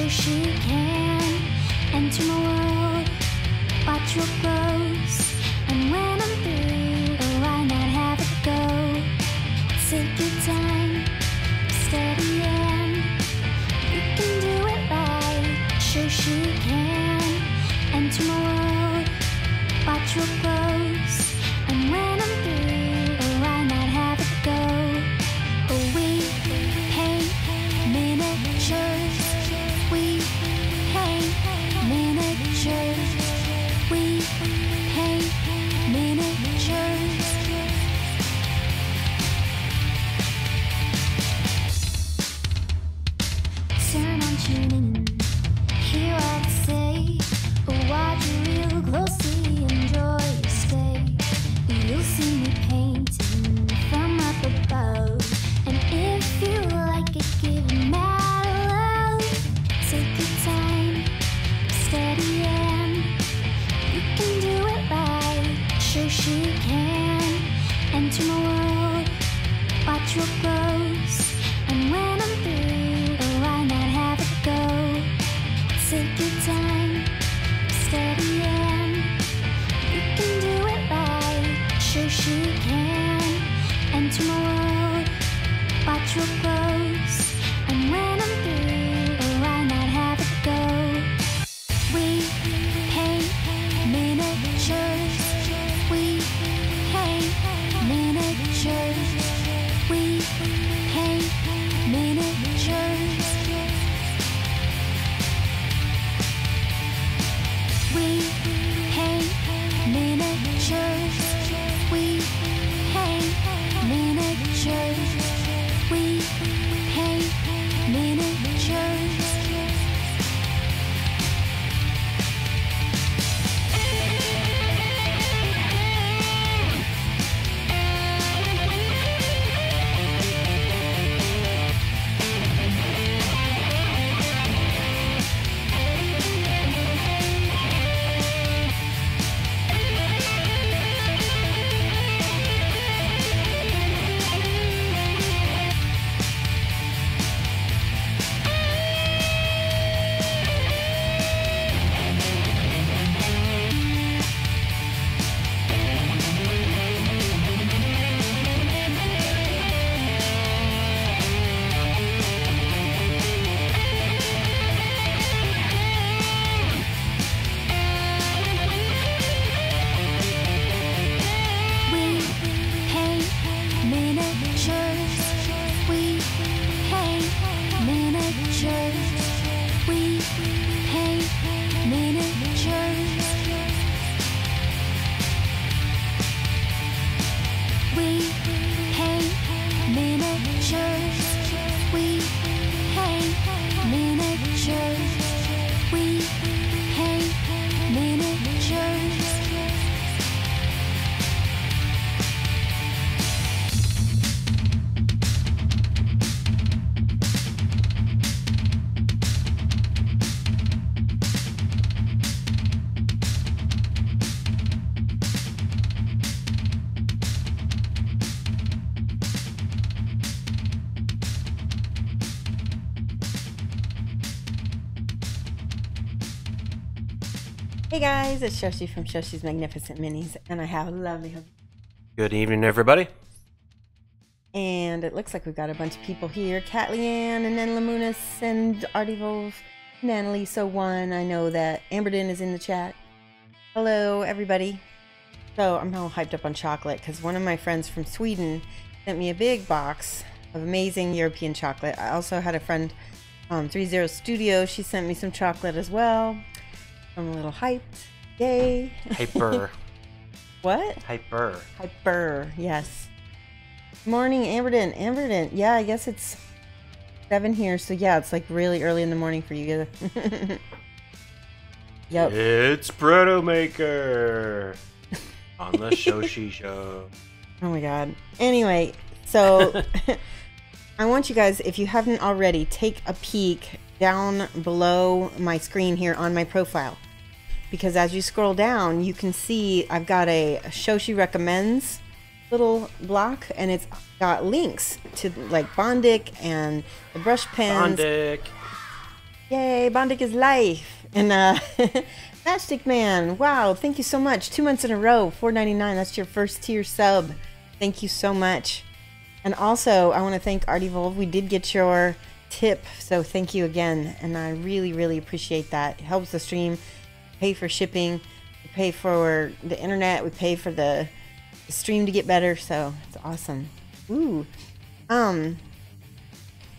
Shoshie can enter my world. Watch what grows, and when I'm through, oh, why not have it go? Take your time, steady, and you can do it right. Shoshie can enter my world. Watch what grows, and when I'm through, oh, why not have it go? Oh, we paint miniatures. We paint miniatures. We paint miniatures. Turn on, tune in, hear what I say. Watch real closely, enjoy your stay. You'll see me painting from up above, and if you like it, give it mad love. Take your time, steady, and you can do it right. Shoshie can enter my world. Watch what grows, and when I'm through, oh, why not have it go? Take your time, steady, and you can do it right. Shoshie can enter my world. Watch what grows, and when I'm through, oh, why not have it go? We paint miniatures. We paint miniatures. We paint miniatures. We paint miniatures. We paint miniatures. We paint miniatures. Hey guys, it's Shoshie from Shoshie's Magnificent Minis, and I have a lovely husband. Good evening, everybody. And it looks like we've got a bunch of people here. Cat Leanne, and then Lamunis, and Artivov, and Annalisa1. I know that Amberden is in the chat. Hello, everybody. So I'm all hyped up on chocolate because one of my friends from Sweden sent me a big box of amazing European chocolate. I also had a friend, 30 Studio. She sent me some chocolate as well. I'm a little hyped. Yay. Hyper. What? Hyper. Hyper, yes. Morning, Amberden. Amberden. Yeah, I guess it's 7 here. So yeah, it's like really early in the morning for you guys. Yep. It's Bredo Maker on the Shoshie Show. Oh my god. Anyway, so I want you guys, if you haven't already, take a peek down below my screen here on my profile, because as you scroll down you can see I've got a Shoshie recommends little block, and it's got links to like Bondic and the brush pens. Bondic. Yay, Bondic is life. And Matchstick Man, wow, thank you so much. 2 months in a row, $4.99. That's your first tier sub. Thank you so much. And also, I want to thank Artivolve. We did get your tip, so thank you again. And I really, really appreciate that. It helps the stream. Pay for shipping, we pay for the internet, we pay for the stream to get better, so it's awesome. Ooh.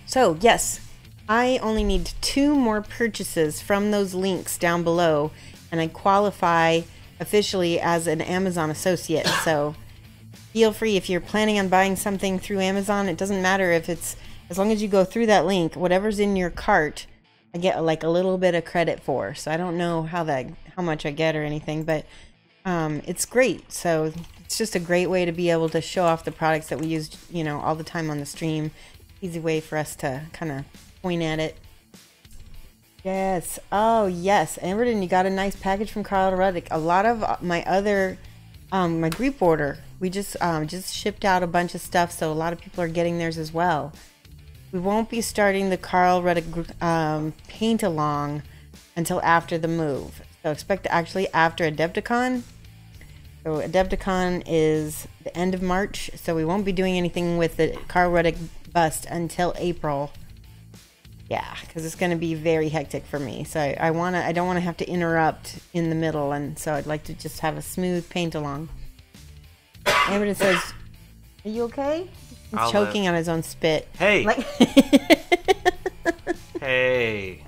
So yes, I only need 2 more purchases from those links down below, and I qualify officially as an Amazon associate. So feel free, if you're planning on buying something through Amazon, it doesn't matter if it's, as long as you go through that link, whatever's in your cart, I get like a little bit of credit for. So I don't know how much I get or anything, but it's great. So it's just a great way to be able to show off the products that we use, you know, all the time on the stream. Easy way for us to kind of point at it. Yes. Oh yes, Amberden, you got a nice package from Carl Ruddick. A lot of my other my group order, we just shipped out a bunch of stuff, so a lot of people are getting theirs as well. We won't be starting the Carl Ruddick paint along until after the move. So expect actually after Adepticon. So Adepticon is the end of March, so we won't be doing anything with the Carl Ruddick bust until April. Yeah, because it's going to be very hectic for me. So I don't want to have to interrupt in the middle, and so I'd like to just have a smooth paint along. Amberton says, "Are you okay?" He's choking on his own spit. Hey. Like Hey.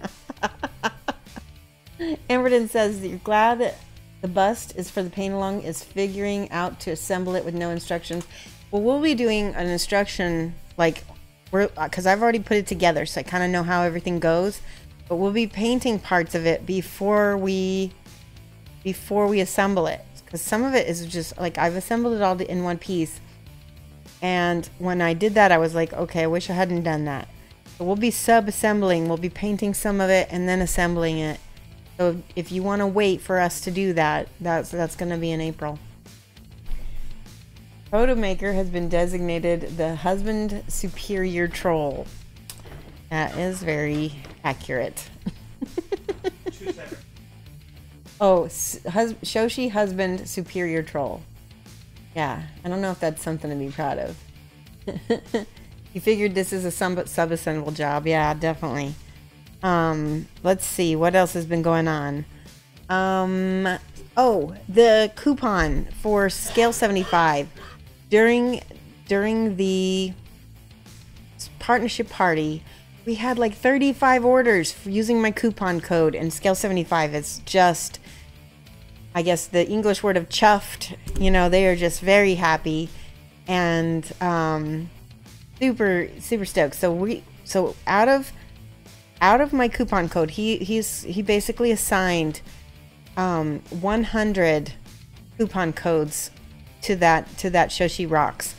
Amberton says that you're glad that the bust is for the paint along, is figuring out to assemble it with no instructions. Well, we'll be doing an instruction, like, because I've already put it together, so I kind of know how everything goes. But we'll be painting parts of it before we assemble it, because some of it is just like I've assembled it all in one piece. And when I did that, I was like, okay, I wish I hadn't done that. So we'll be sub-assembling. We'll be painting some of it and then assembling it. So if you want to wait for us to do that, that's going to be in April. Photo Maker has been designated the husband superior troll. That is very accurate. Oh, Shoshie husband superior troll. Yeah, I don't know if that's something to be proud of. You figured this is a sub-assemble job. Yeah, definitely. Let's see what else has been going on. Oh, the coupon for Scale75 during the partnership party, we had like 35 orders for using my coupon code, and Scale75 is just, I guess, the English word of chuffed. You know, they are just very happy and super stoked. So out of my coupon code, he basically assigned 100 coupon codes to that Shoshie Rocks.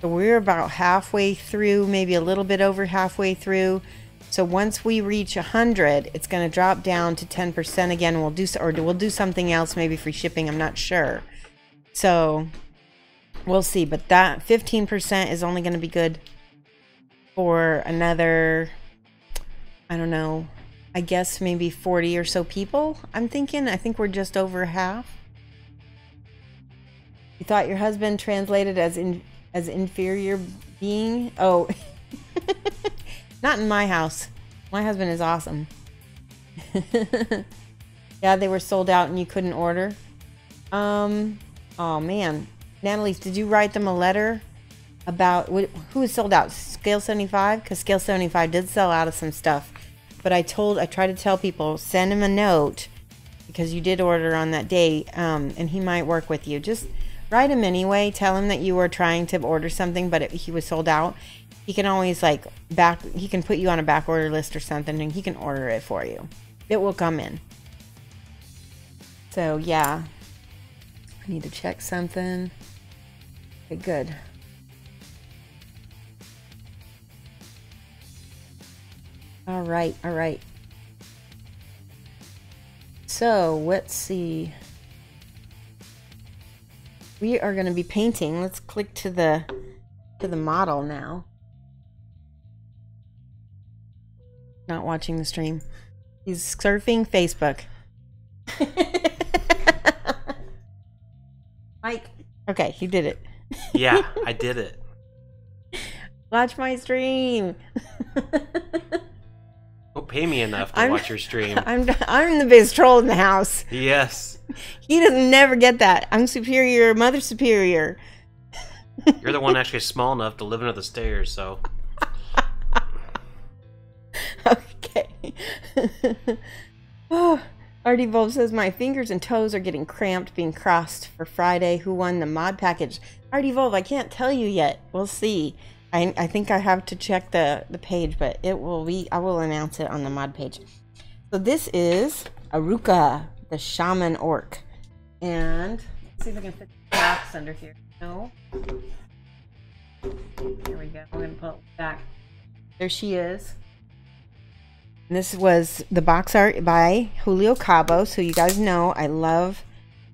So we're about halfway through, maybe a little bit over halfway through. So once we reach 100, it's going to drop down to 10% again. We'll do something else, maybe free shipping. I'm not sure. So we'll see. But that 15% is only going to be good for another, I don't know, I guess maybe 40 or so people. I think we're just over half. You thought your husband translated as inferior being? Oh, not in my house. My husband is awesome. Yeah, they were sold out and you couldn't order. Oh man, Natalie, did you write them a letter about who was sold out? Scale75, because Scale75 did sell out of some stuff. But I tried to tell people, send him a note because you did order on that day, and he might work with you. Just write him anyway. Tell him that you were trying to order something, but he was sold out. He can always he can put you on a back order list or something, and he can order it for you. It will come in. So yeah, I need to check something. Okay, good. All right. So let's see. We are going to be painting. Let's click to the model now. Not watching the stream. He's surfing Facebook. Mike. Okay, he did it. Yeah, I did it. Watch my stream. Don't pay me enough to watch your stream. I'm the biggest troll in the house. Yes. He doesn't never get that. I'm superior, mother superior. You're the one actually small enough to live under the stairs, so. Okay. Oh, Artie Bulb says my fingers and toes are getting cramped being crossed for Friday. Who won the mod package? Artie Bulb, I can't tell you yet. We'll see. I think I have to check the page, but it will be. I will announce it on the mod page. So this is Aruh'Ka the Shaman Orc, and let's see if I can fit the box under here. No. There we go. We're gonna pull it back. There she is. And this was the box art by Julio Cabo, so you guys know I love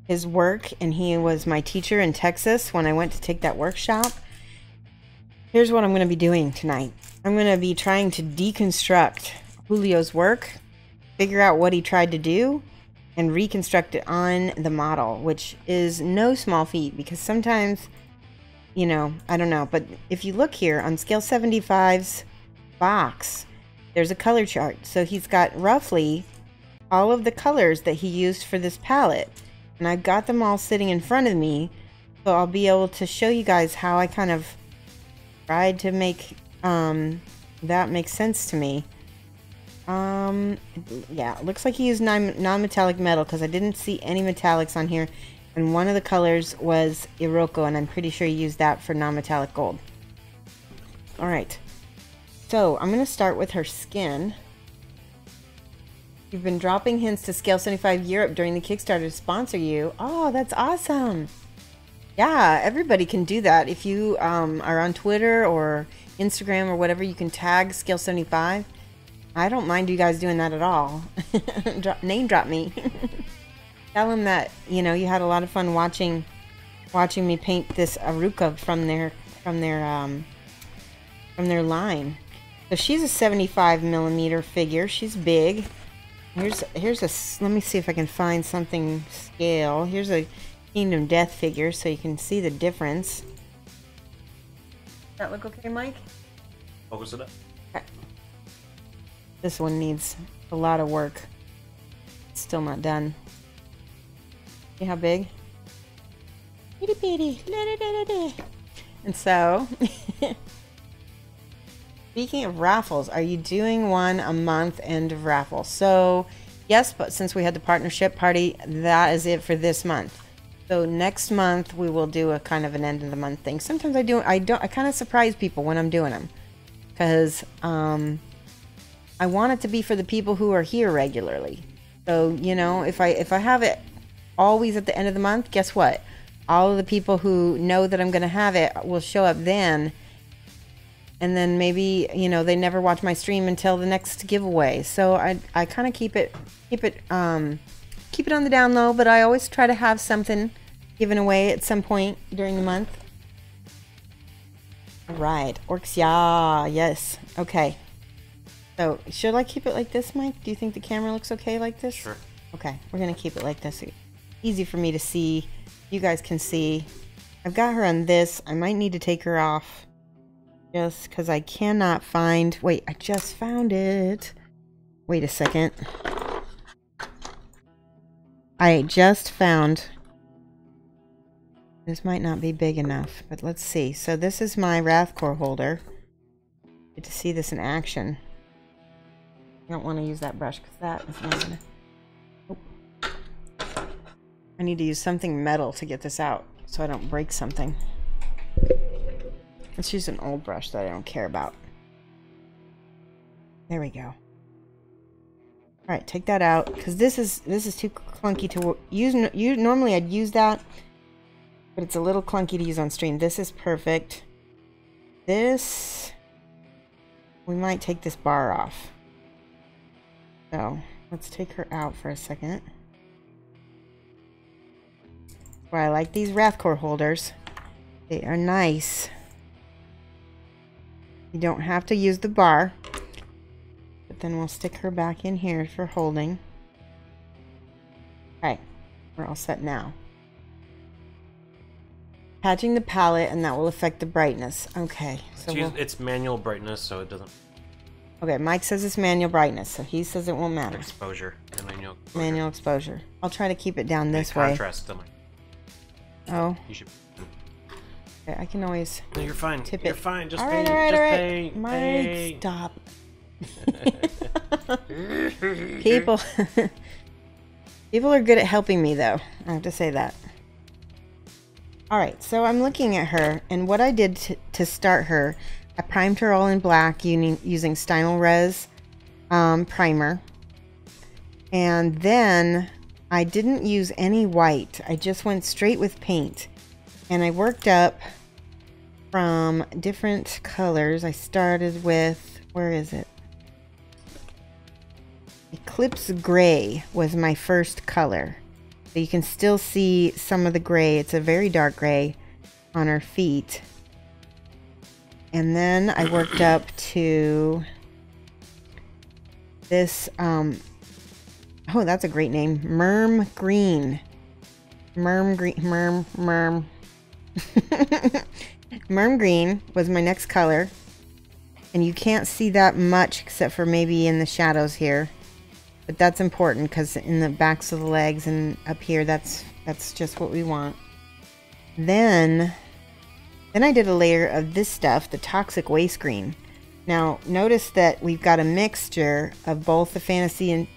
his work, and he was my teacher in Texas when I went to take that workshop. Here's what I'm going to be doing tonight. I'm going to be trying to deconstruct Julio's work, figure out what he tried to do, and reconstruct it on the model, which is no small feat because sometimes, you know, I don't know, but if you look here on Scale75's box, there's a color chart. So he's got roughly all of the colors that he used for this palette, and I've got them all sitting in front of me, so I'll be able to show you guys how I kind of tried to make that make sense to me. Yeah, it looks like he used non-metallic metal because I didn't see any metallics on here, and one of the colors was Iroko, and I'm pretty sure he used that for non-metallic gold. Alright, so I'm going to start with her skin. You've been dropping hints to Scale75 Europe during the Kickstarter to sponsor you. Oh, that's awesome. Yeah, everybody can do that. If you are on Twitter or Instagram or whatever, you can tag Scale75. I don't mind you guys doing that at all. Name drop me. Tell them that, you know, you had a lot of fun watching me paint this Aruh'Ka from their line. So she's a 75mm figure. She's big. Here's a, let me see if I can find something scale. Here's a Kingdom Death figure so you can see the difference. Does that look okay, Mike? Focus it up. Okay. This one needs a lot of work. It's still not done. See how big? Itty bitty. And so, speaking of raffles, are you doing one a month end of raffle? So, yes, but since we had the partnership party, that is it for this month. So next month we will do a kind of an end of the month thing. Sometimes I kind of surprise people when I'm doing them, because I want it to be for the people who are here regularly. So, you know, if I have it always at the end of the month, guess what? All of the people who know that I'm going to have it will show up then. And then maybe, you know, they never watch my stream until the next giveaway. So I kind of keep it on the down low, but I always try to have something given away at some point during the month. All right, orcs, yeah, yes. Okay. So, should I keep it like this, Mike? Do you think the camera looks okay like this? Sure. Okay, we're gonna keep it like this. Easy for me to see. You guys can see. I've got her on this. I might need to take her off just because I cannot find. Wait, I just found it. Wait a second. I just found. This might not be big enough, but let's see. So this is my Wrathcore holder. Get to see this in action. I don't want to use that brush because that is not gonna. Oh. I need to use something metal to get this out so I don't break something. Let's use an old brush that I don't care about. There we go. All right, take that out because this is too clunky to use. Normally I'd use that, but it's a little clunky to use on stream. This is perfect. This, we might take this bar off. So let's take her out for a second. That's why I like these Wrathcore holders. They are nice. You don't have to use the bar. Put but then we'll stick her back in here for holding. Okay, we're all set now. Patching the palette, and that will affect the brightness. Okay, so it's manual brightness, so it doesn't. Okay, Mike says it's manual brightness, so he says it won't matter. Exposure. Manual exposure. Manual exposure. I'll try to keep it down this way. Contrast to my. Oh. You should. Okay, I can always. No, you're fine. Tip You're it. fine. Just all pay. right. Just pay. Mike, pay. stop. People. People are good at helping me, though. I have to say that. All right, so I'm looking at her, and what I did to start her, I primed her all in black using Stynal Res primer. And then I didn't use any white. I just went straight with paint. And I worked up from different colors. I started with, where is it? Eclipse Gray was my first color. So you can still see some of the gray. It's a very dark gray on her feet. And then I worked up to this, oh, that's a great name. Merm Green. Merm Green was my next color. And you can't see that much except for maybe in the shadows here. But that's important because in the backs of the legs and up here, that's just what we want. Then I did a layer of this stuff, the Toxic Waste Green. Now, notice that we've got a mixture of both the fantasy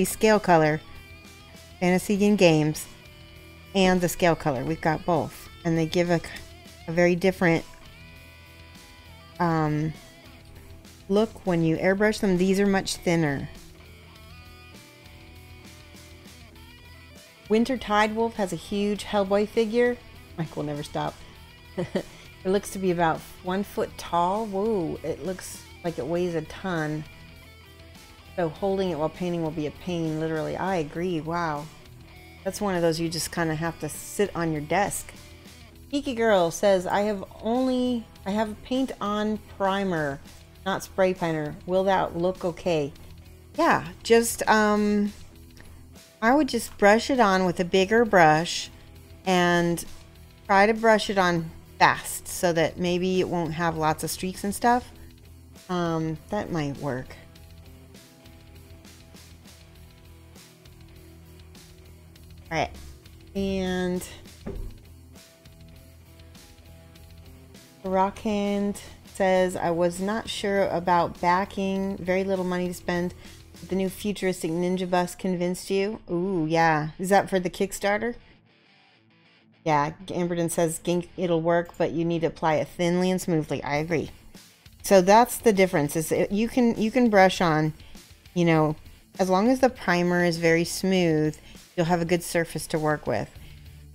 scale color, fantasy in games, and the scale color. We've got both, and they give a very different look when you airbrush them. These are much thinner. Winter Tide Wolf has a huge Hellboy figure. Mike will never stop. It looks to be about 1 foot tall. Whoa, it looks like it weighs a ton. So holding it while painting will be a pain, literally. I agree. Wow. That's one of those you just kind of have to sit on your desk. Geeky Girl says, I have paint on primer, not spray painter. Will that look okay? Yeah, just I would just brush it on with a bigger brush and try to brush it on fast so that maybe it won't have lots of streaks and stuff. That might work. All right, and Rockhand says, I was not sure about backing, very little money to spend. The new futuristic ninja bus convinced you? Ooh, yeah. Is that for the Kickstarter? Yeah, Amberden says it'll work, but you need to apply it thinly and smoothly. I agree. So that's the difference. Is you can brush on, you know, as long as the primer is very smooth, you'll have a good surface to work with.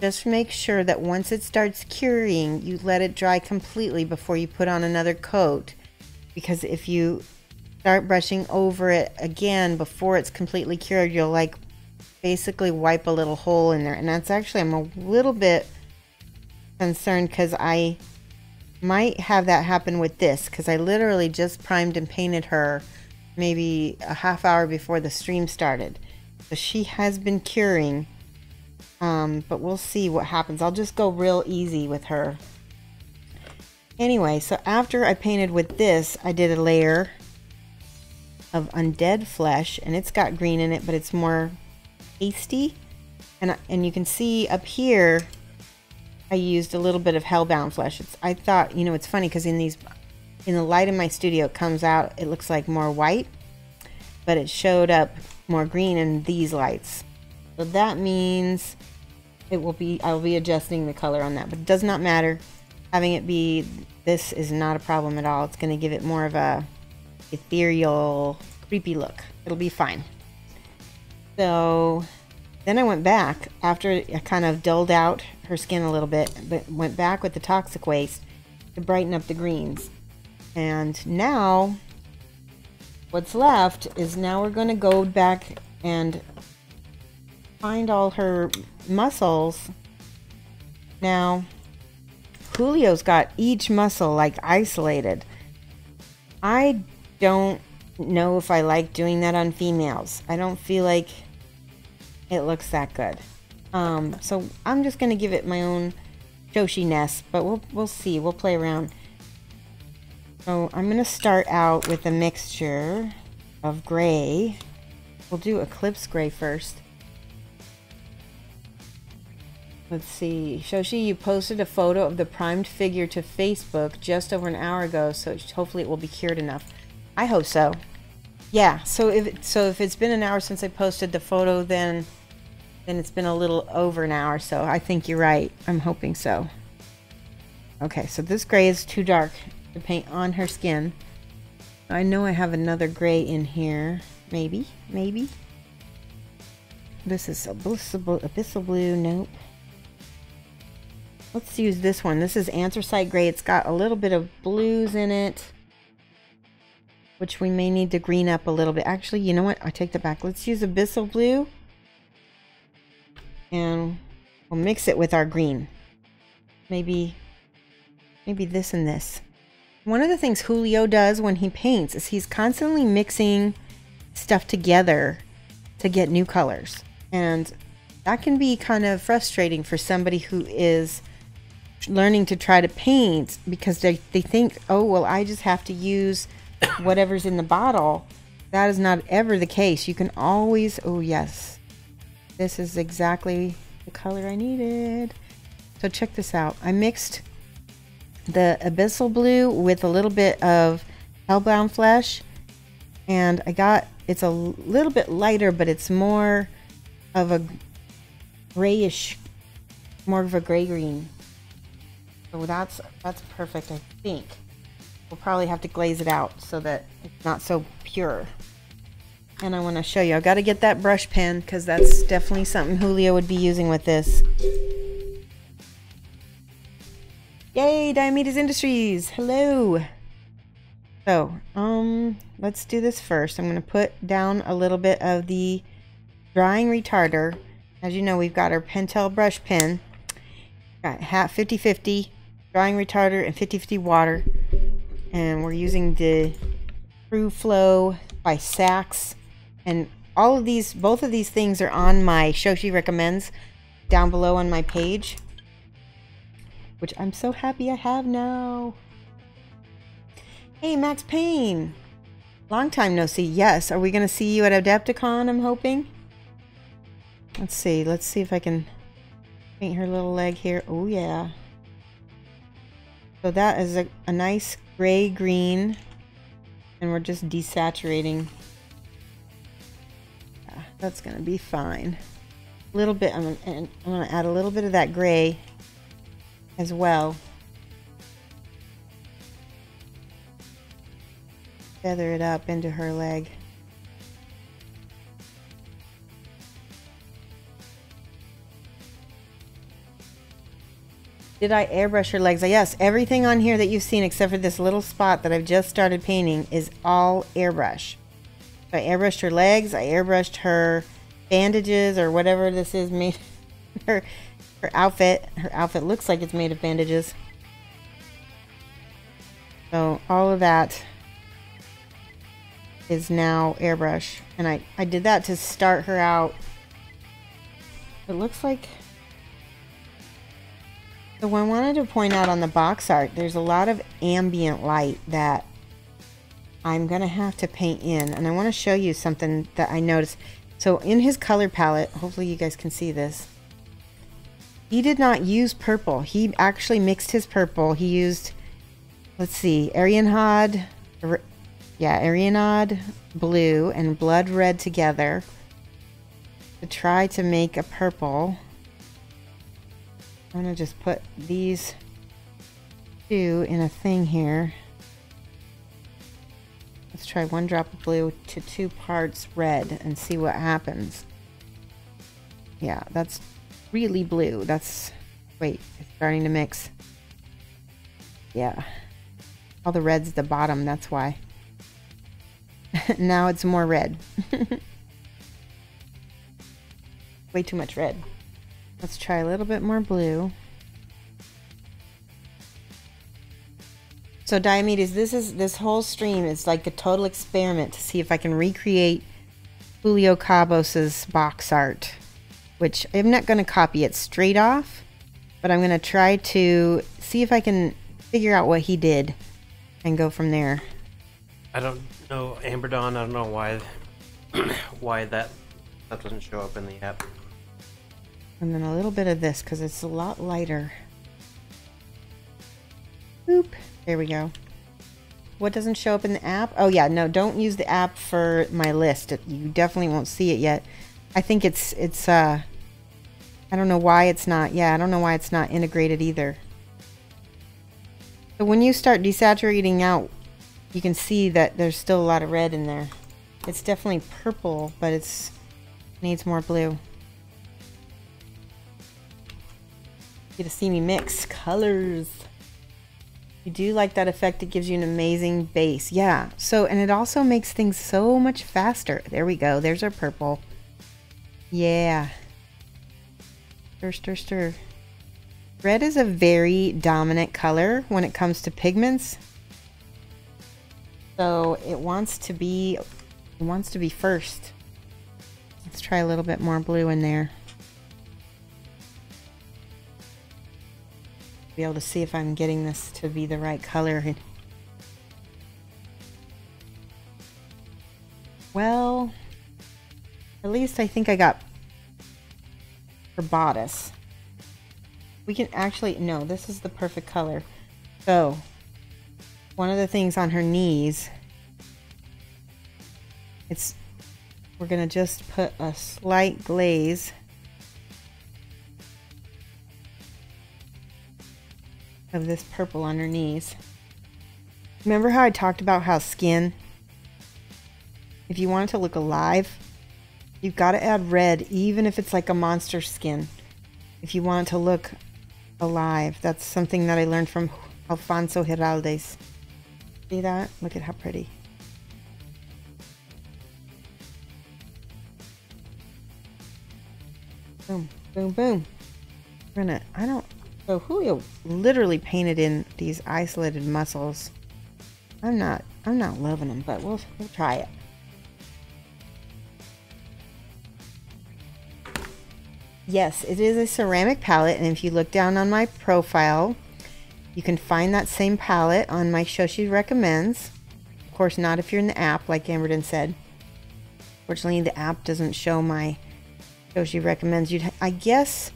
Just make sure that once it starts curing, you let it dry completely before you put on another coat. Because if you start brushing over it again before it's completely cured, you'll like basically wipe a little hole in there. And that's actually, I'm a little bit concerned because I might have that happen with this, because I literally just primed and painted her maybe a half hour before the stream started. So she has been curing. But we'll see what happens. I'll just go real easy with her. Anyway, so after I painted with this, I did a layer of undead flesh, and it's got green in it, but it's more pasty. And you can see up here, I used a little bit of Hellbound flesh. I thought, you know, it's funny because in the light in my studio, it comes out, it looks like more white, but it showed up more green in these lights. So that means I'll be adjusting the color on that, but it does not matter. Having it be, this is not a problem at all. It's going to give it more of a ethereal, creepy look. It'll be fine. So then I went back after I kind of dulled out her skin a little bit, but went back with the Toxic Waste to brighten up the greens. And now what's left is now we're going to go back and find all her muscles. Now Julio's got each muscle like isolated. I don't know if I like doing that on females. I don't feel like it looks that good. So I'm just gonna give it my own Shoshie-ness, but we'll see. We'll play around. So I'm gonna start out with a mixture of gray. We'll do Eclipse Gray first. Let's see. Shoshie, you posted a photo of the primed figure to Facebook just over an hour ago, so hopefully it will be cured enough. I hope so. Yeah, so if it's been an hour since I posted the photo, then it's been a little over an hour, so I think you're right. I'm hoping so. Okay, so this gray is too dark to paint on her skin. I know I have another gray in here. Maybe. This is Abyssal Blue. Nope. Let's use this one. This is Anthracite Gray. It's got a little bit of blues in it, which we may need to green up a little bit. Actually, you know what? I take that back. Let's use Abyssal Blue. And we'll mix it with our green. Maybe this and this. One of the things Julio does when he paints is he's constantly mixing stuff together to get new colors. And that can be kind of frustrating for somebody who is learning to try to paint, because they think, oh, well, I just have to use whatever's in the bottle. That is not ever the case. You can always, oh yes, this is exactly the color I needed. So check this out. I mixed the Abyssal Blue with a little bit of Hellbound Flesh, and it's a little bit lighter, but it's more of a grayish, more of a gray-green. So that's perfect, I think. We'll probably have to glaze it out so that it's not so pure. And I want to show you. I've got to get that brush pen, because that's definitely something Julio would be using with this. Yay, Diomedes Industries! Hello! So, let's do this first. I'm going to put down a little bit of the drying retarder. As you know, we've got our Pentel brush pen. Got 50-50 drying retarder and 50-50 water. And we're using the True Flow by Saks. And both of these things are on my Shoshie Recommends down below on my page, which I'm so happy I have now. Hey, Max Payne. Long time no see. Yes. Are we going to see you at Adepticon, I'm hoping? Let's see if I can paint her little leg here. Oh, yeah. So that is a nice gray-green, and we're just desaturating. Yeah, that's going to be fine. A little bit, I'm going to add a little bit of that gray as well. Feather it up into her leg. Did I airbrush her legs? Yes, everything on here that you've seen except for this little spot that I've just started painting is all airbrush. So I airbrushed her legs, I airbrushed her bandages or whatever this is made. Her outfit. Her outfit looks like it's made of bandages. So all of that is now airbrush. And I did that to start her out. It looks like... So I wanted to point out on the box art, there's a lot of ambient light that I'm going to have to paint in. And I want to show you something that I noticed. So in his color palette, hopefully you guys can see this, he did not use purple. He actually mixed his purple. He used, let's see, Arianhod blue and blood red together to try to make a purple. I'm going to just put these two in a thing here. Let's try 1 drop of blue to 2 parts red and see what happens. Yeah, that's really blue. That's... Wait, it's starting to mix. Yeah. All the red's at the bottom, that's why. Now it's more red. Way too much red. Let's try a little bit more blue. So Diomedes, this whole stream is like a total experiment to see if I can recreate Julio Cabos's box art, which I'm not going to copy it straight off, but I'm going to try to see if I can figure out what he did and go from there. I don't know, Amber Dawn, I don't know why why that doesn't show up in the app. And then a little bit of this because it's a lot lighter. Boop. There we go. What doesn't show up in the app? Oh yeah, no, don't use the app for my list. You definitely won't see it yet. I think it's I don't know why it's not. Yeah, I don't know why it's not integrated either. So when you start desaturating out, you can see that there's still a lot of red in there. It's definitely purple, but it needs more blue. You get to see me mix colors. You do like that effect. It gives you an amazing base. Yeah. So, and it also makes things so much faster. There we go. There's our purple. Yeah. Stir, stir, stir. Red is a very dominant color when it comes to pigments. So it wants to be first. Let's try a little bit more blue in there. Be able to see if I'm getting this to be the right color. Well, at least I think I got her bodice. We can actually, no, this is the perfect color. So one of the things on her knees, we're gonna just put a slight glaze of this purple on her knees. Remember how I talked about how skin, if you want it to look alive, you've got to add red, even if it's like a monster skin, if you want it to look alive. That's something that I learned from Alfonso Giraldes. See that? Look at how pretty. Boom, boom, boom. We're gonna, so Julio literally painted in these isolated muscles. I'm not loving them, but we'll try it. Yes, it is a ceramic palette, and if you look down on my profile, you can find that same palette on my Shoshie Recommends. Of course, not if you're in the app, like Amberden said. Fortunately, the app doesn't show my Shoshie Recommends. I guess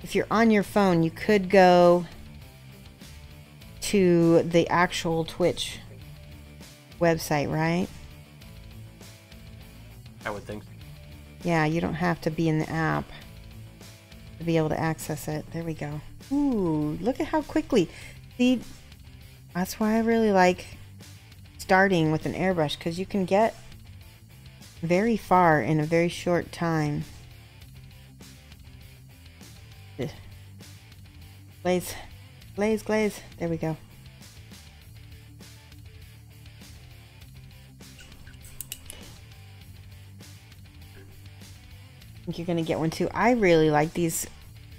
if you're on your phone, you could go to the actual Twitch website, right? I would think so. Yeah, you don't have to be in the app to be able to access it. There we go. Ooh, look at how quickly. See, that's why I really like starting with an airbrush, because you can get very far in a very short time. Glaze, glaze, glaze. There we go. I think you're gonna get one too. I really like these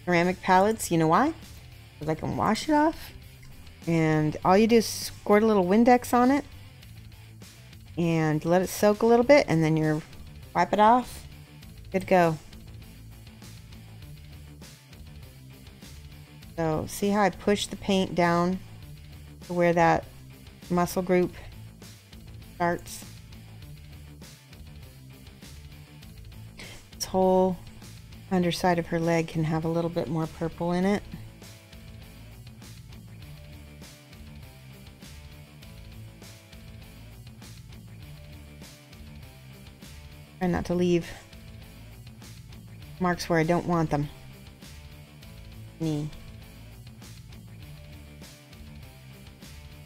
ceramic palettes. You know why? Because I can wash it off, and all you do is squirt a little Windex on it and let it soak a little bit, and then you wipe it off. Good to go. So see how I push the paint down to where that muscle group starts? This whole underside of her leg can have a little bit more purple in it. Try not to leave marks where I don't want them. Knee.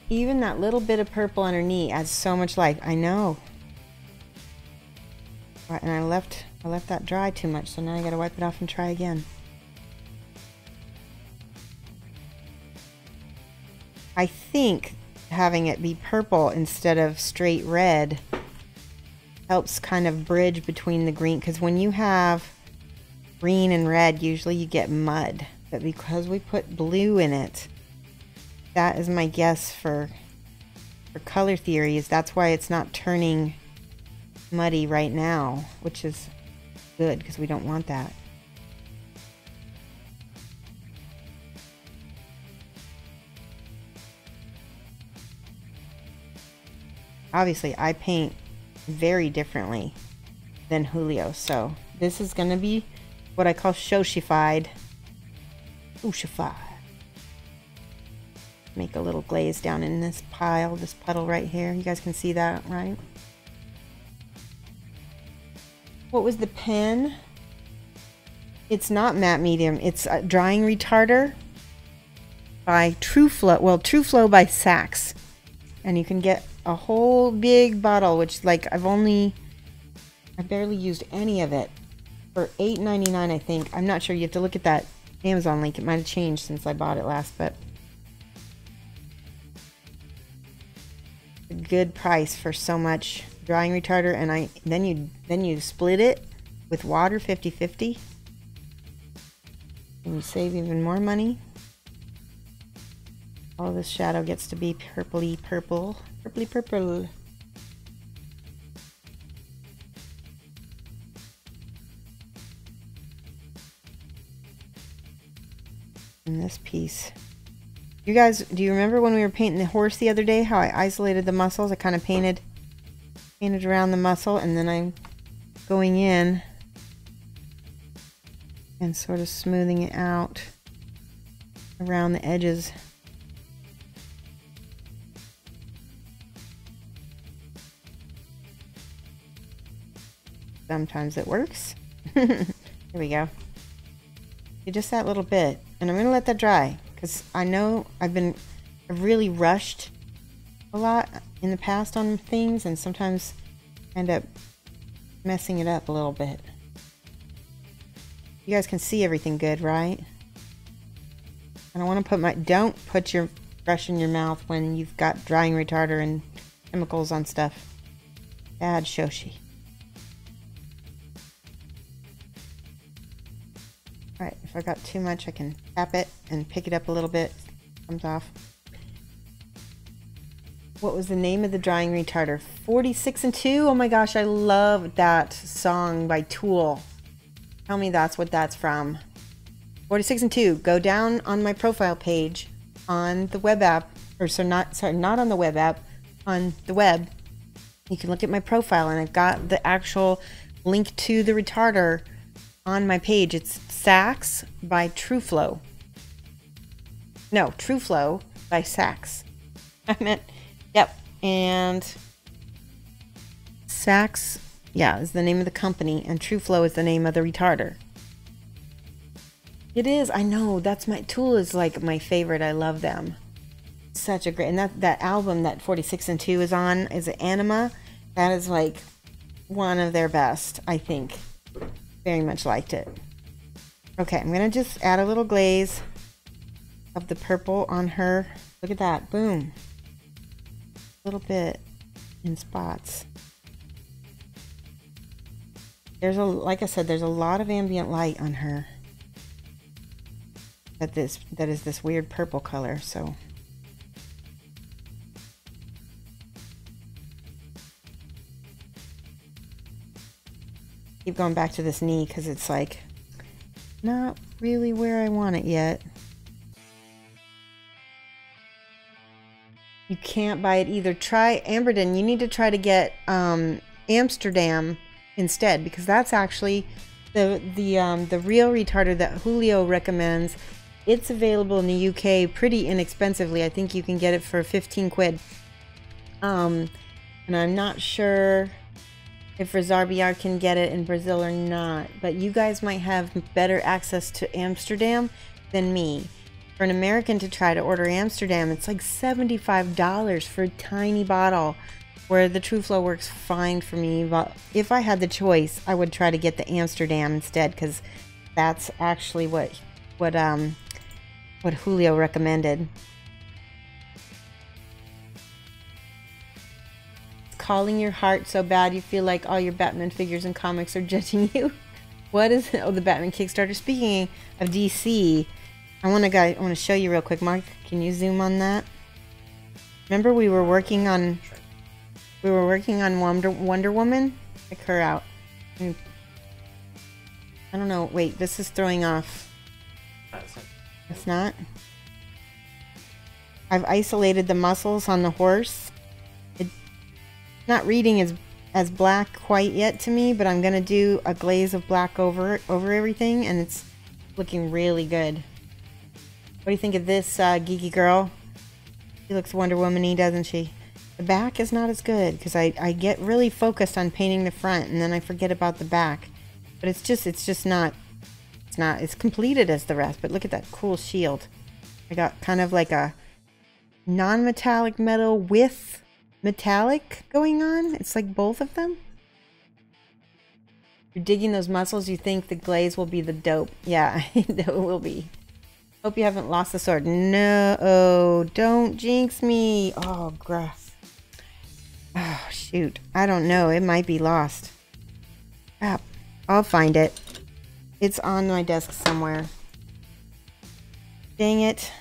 Even that little bit of purple on her knee adds so much life. I know. And I left that dry too much, so now I gotta wipe it off and try again. I think having it be purple instead of straight red helps kind of bridge between the green, because when you have green and red, usually you get mud. But because we put blue in it, that is my guess for color theories. That's why it's not turning muddy right now, which is good because we don't want that. Obviously, I paint very differently than Julio, so this is going to be what I call Shoshified. Shoshified. Make a little glaze down in this pile, this puddle right here. You guys can see that, right? What was the pen? It's not matte medium. It's a drying retarder by TrueFlow. Well, TrueFlow by Saks. And you can get a whole big bottle, which like I barely used any of it, for $8.99 I think. I'm not sure. You have to look at that Amazon link. It might have changed since I bought it last, but a good price for so much drying retarder. And then you split it with water 50-50 and you save even more money. All this shadow gets to be purpley purple. Purpley purple. And this piece. You guys, do you remember when we were painting the horse the other day, how I isolated the muscles? I kind of painted around the muscle, and then I'm going in and sort of smoothing it out around the edges. Sometimes it works. Here we go. Just that little bit. And I'm going to let that dry because I know I've really rushed a lot in the past on things and sometimes end up messing it up a little bit. You guys can see everything good, right? I don't want to don't put your brush in your mouth when you've got drying retarder and chemicals on stuff. Bad Shoshie. Alright, if I got too much, I can tap it and pick it up a little bit. Comes off. What was the name of the drying retarder? 46 and 2? Oh my gosh, I love that song by Tool. Tell me that's what that's from. 46 and 2. Go down on my profile page on the web app, or not on the web app, on the web. You can look at my profile and I've got the actual link to the retarder on my page. It's Saks by TrueFlow. No, TrueFlow by Saks. I meant, yep. And Saks, yeah, is the name of the company, and TrueFlow is the name of the retarder. It is, I know, that's my Tool is like my favorite. I love them. Such a great, and that album that 46 and 2 is on is Anima. That is like one of their best, I think. Very much liked it. Okay, I'm gonna just add a little glaze of the purple on her. Look at that, boom. A little bit in spots. There's like I said, there's a lot of ambient light on her. That is this weird purple color, so. Keep going back to this knee because it's like not really where I want it yet. You can't buy it either. Try Amberden. You need to try to get Amsterdam instead, because that's actually the real retarder that Julio recommends. It's available in the UK pretty inexpensively. I think you can get it for 15 quid. And I'm not sure if Razarbiar can get it in Brazil or not, but you guys might have better access to Amsterdam than me. For an American to try to order Amsterdam, it's like $75 for a tiny bottle, where the TrueFlow works fine for me. But if I had the choice, I would try to get the Amsterdam instead, because that's actually what Julio recommended. Calling your heart so bad you feel like all your Batman figures and comics are judging you. What is it? Oh, the Batman Kickstarter. Speaking of DC, I want to show you real quick. Mark, can you zoom on that? Remember we were working on Wonder Woman? Check her out. I don't know. Wait, this is throwing off. It's not? I've isolated the muscles on the horse. It's not reading as black quite yet to me, but I'm going to do a glaze of black over everything, and it's looking really good. What do you think of this, geeky girl? She looks Wonder Woman-y, doesn't she? The back is not as good because I get really focused on painting the front and then I forget about the back. But it's just not, it's completed as the rest. But look at that cool shield. I got kind of like a non-metallic metal with metallic going on. It's like both of them. You're digging those muscles, you think the glaze will be the dope. Yeah, it will be. Hope you haven't lost the sword. No, don't jinx me. Oh, grass. Oh, shoot. I don't know. It might be lost. Crap. I'll find it. It's on my desk somewhere. Dang it.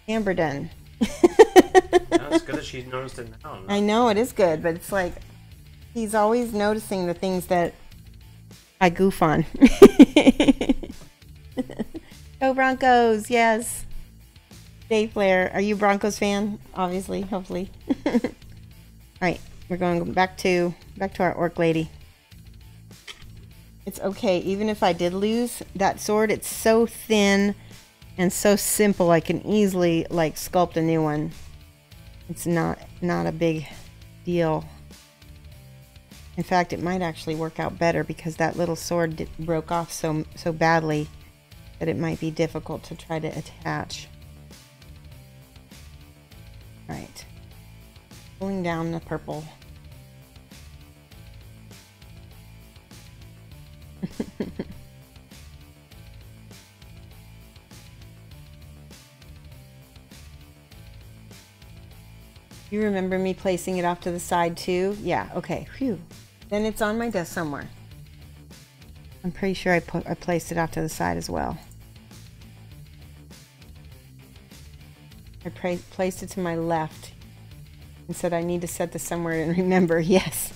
Amber done. It's good that she's noticed it now. I know it is good, but it's like he's always noticing the things that I goof on. Go Broncos, yes. Dave Flair, are you a Broncos fan? Obviously, hopefully. All right, we're going back to our orc lady. It's okay, even if I did lose that sword, it's so thin and so simple. I can easily like sculpt a new one. It's not a big deal. In fact, it might actually work out better because that little sword broke off so badly that it might be difficult to try to attach. All right, pulling down the purple. You remember me placing it off to the side too? Yeah, okay, phew. Then it's on my desk somewhere. I'm pretty sure I placed it off to the side as well. I placed it to my left and said I need to set this somewhere and remember. Yes.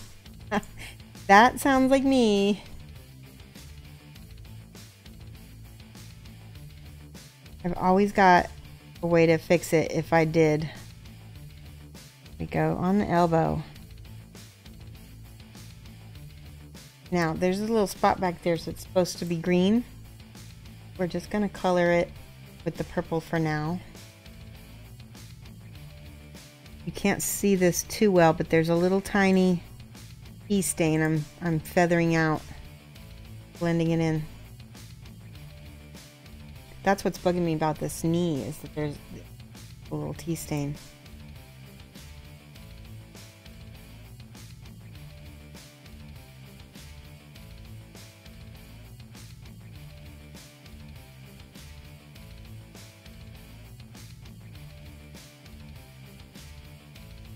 That sounds like me. I've always got a way to fix it if I did. We go on the elbow. Now there's a little spot back there, so it's supposed to be green. We're just gonna color it with the purple for now. You can't see this too well, but there's a little tiny pea stain I'm feathering out, blending it in. That's what's bugging me about this knee, is that there's a little tea stain.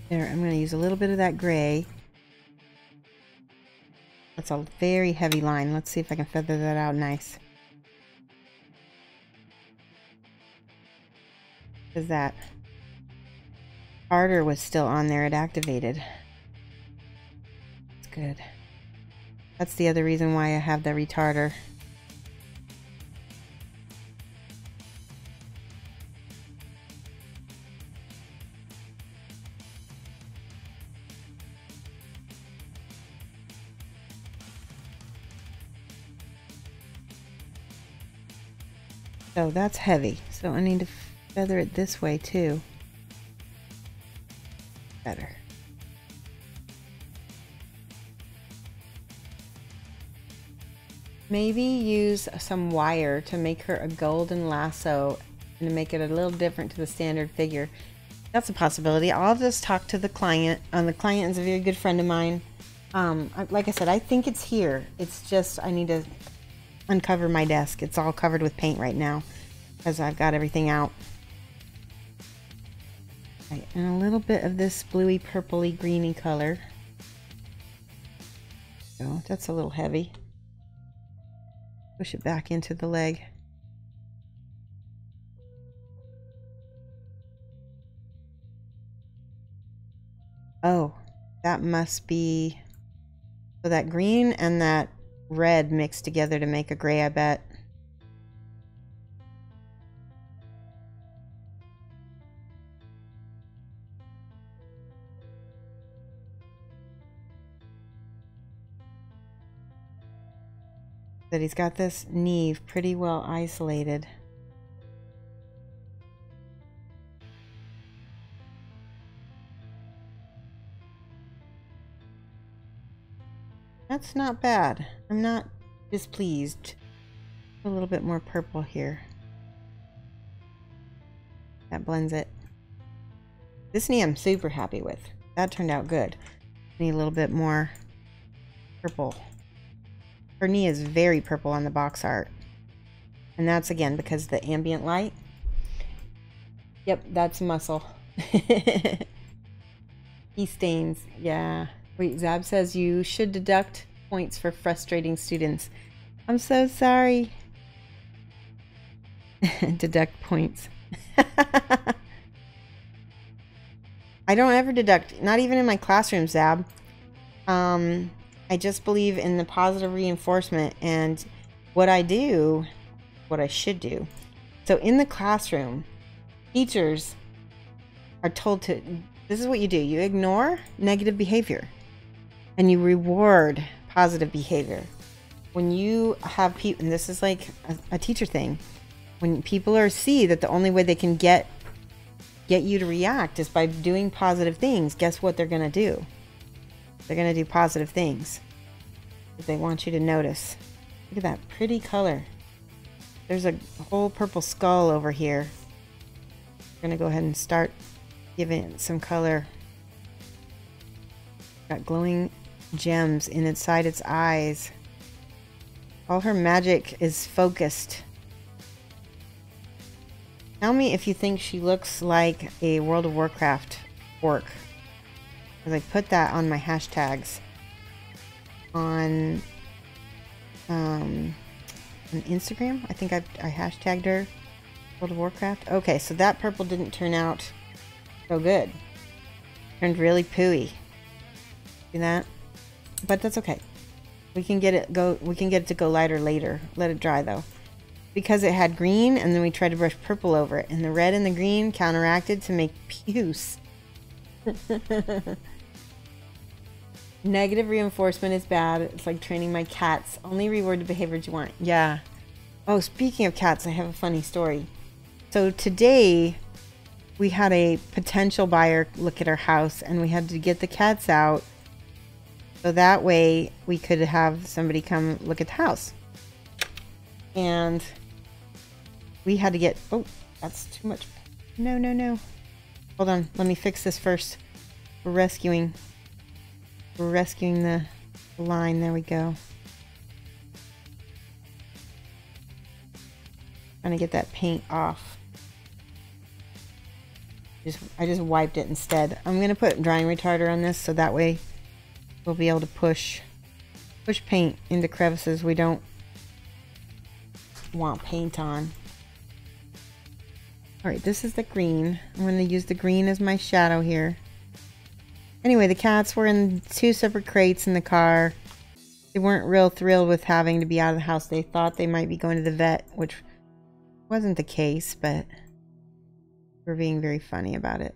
There, I'm going to use a little bit of that gray. That's a very heavy line. Let's see if I can feather that out nice. Because that harder was still on there, it activated. It's good. That's the other reason why I have the retarder. So that's heavy, so I need to feather it this way too. Better. Maybe use some wire to make her a golden lasso and to make it a little different to the standard figure. That's a possibility. I'll just talk to the client. The client is a very good friend of mine. Like I said, I think it's here. It's just I need to uncover my desk. It's all covered with paint right now because I've got everything out. Right, and a little bit of this bluey purpley greeny color. So that's a little heavy. Push it back into the leg. Oh, that must be... So that green and that red mixed together to make a gray, I bet. That he's got this Neve pretty well isolated. That's not bad. I'm not displeased. A little bit more purple here. That blends it. This knee I'm super happy with. That turned out good. Need a little bit more purple. Her knee is very purple on the box art. And that's again because the ambient light. Yep, that's muscle. He stains. Yeah. Wait, Zab says you should deduct points for frustrating students. I'm so sorry. Deduct points. I don't ever deduct, not even in my classroom, Zab. I just believe in the positive reinforcement and what I do, what I should do. So in the classroom, teachers are told to, this is what you do. You ignore negative behavior and you reward positive behavior. When you have people, and this is like a teacher thing, when people see that the only way they can get you to react is by doing positive things, guess what they're going to do? They're going to do positive things that they want you to notice. Look at that pretty color. There's a whole purple skull over here. I'm going to go ahead and start giving it some color. Got glowing gems inside its eyes. All her magic is focused. Tell me if you think she looks like a World of Warcraft orc. Because I put that on my hashtags on Instagram. I think I hashtagged her World of Warcraft. Okay, so that purple didn't turn out so good. Turned really pooey. See that? But that's okay. We can get it to go lighter later. Let it dry though. Because it had green and then we tried to brush purple over it, and the red and the green counteracted to make puce. Negative reinforcement is bad. It's like training my cats. Only reward the behaviors you want. Yeah. Oh, speaking of cats, I have a funny story. So today we had a potential buyer look at our house and we had to get the cats out so that way we could have somebody come look at the house. And we had to get, oh, that's too much. No, no, no. Hold on, let me fix this first. We're rescuing the line. There we go. Trying to get that paint off. I just wiped it instead. I'm gonna put drying retarder on this so that way we'll be able to push paint into crevices we don't want paint on. Alright, this is the green. I'm going to use the green as my shadow here. Anyway, the cats were in 2 separate crates in the car. They weren't real thrilled with having to be out of the house. They thought they might be going to the vet, which wasn't the case, but we're being very funny about it.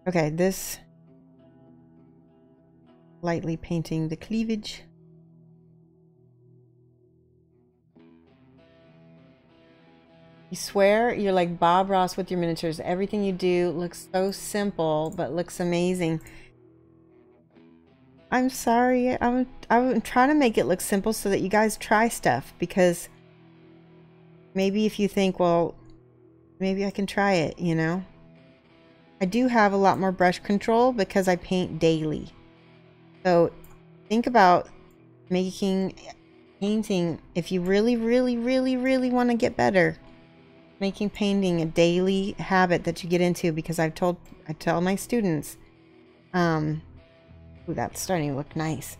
Okay, this lightly painting the cleavage. You swear you're like Bob Ross with your miniatures. Everything you do looks so simple, but looks amazing. I'm sorry. I'm trying to make it look simple so that you guys try stuff, because maybe if you think, well, maybe I can try it, you know? I do have a lot more brush control because I paint daily. So think about painting if you really, really, really, really want to get better. Making painting a daily habit that you get into, because I tell my students, ooh, that's starting to look nice.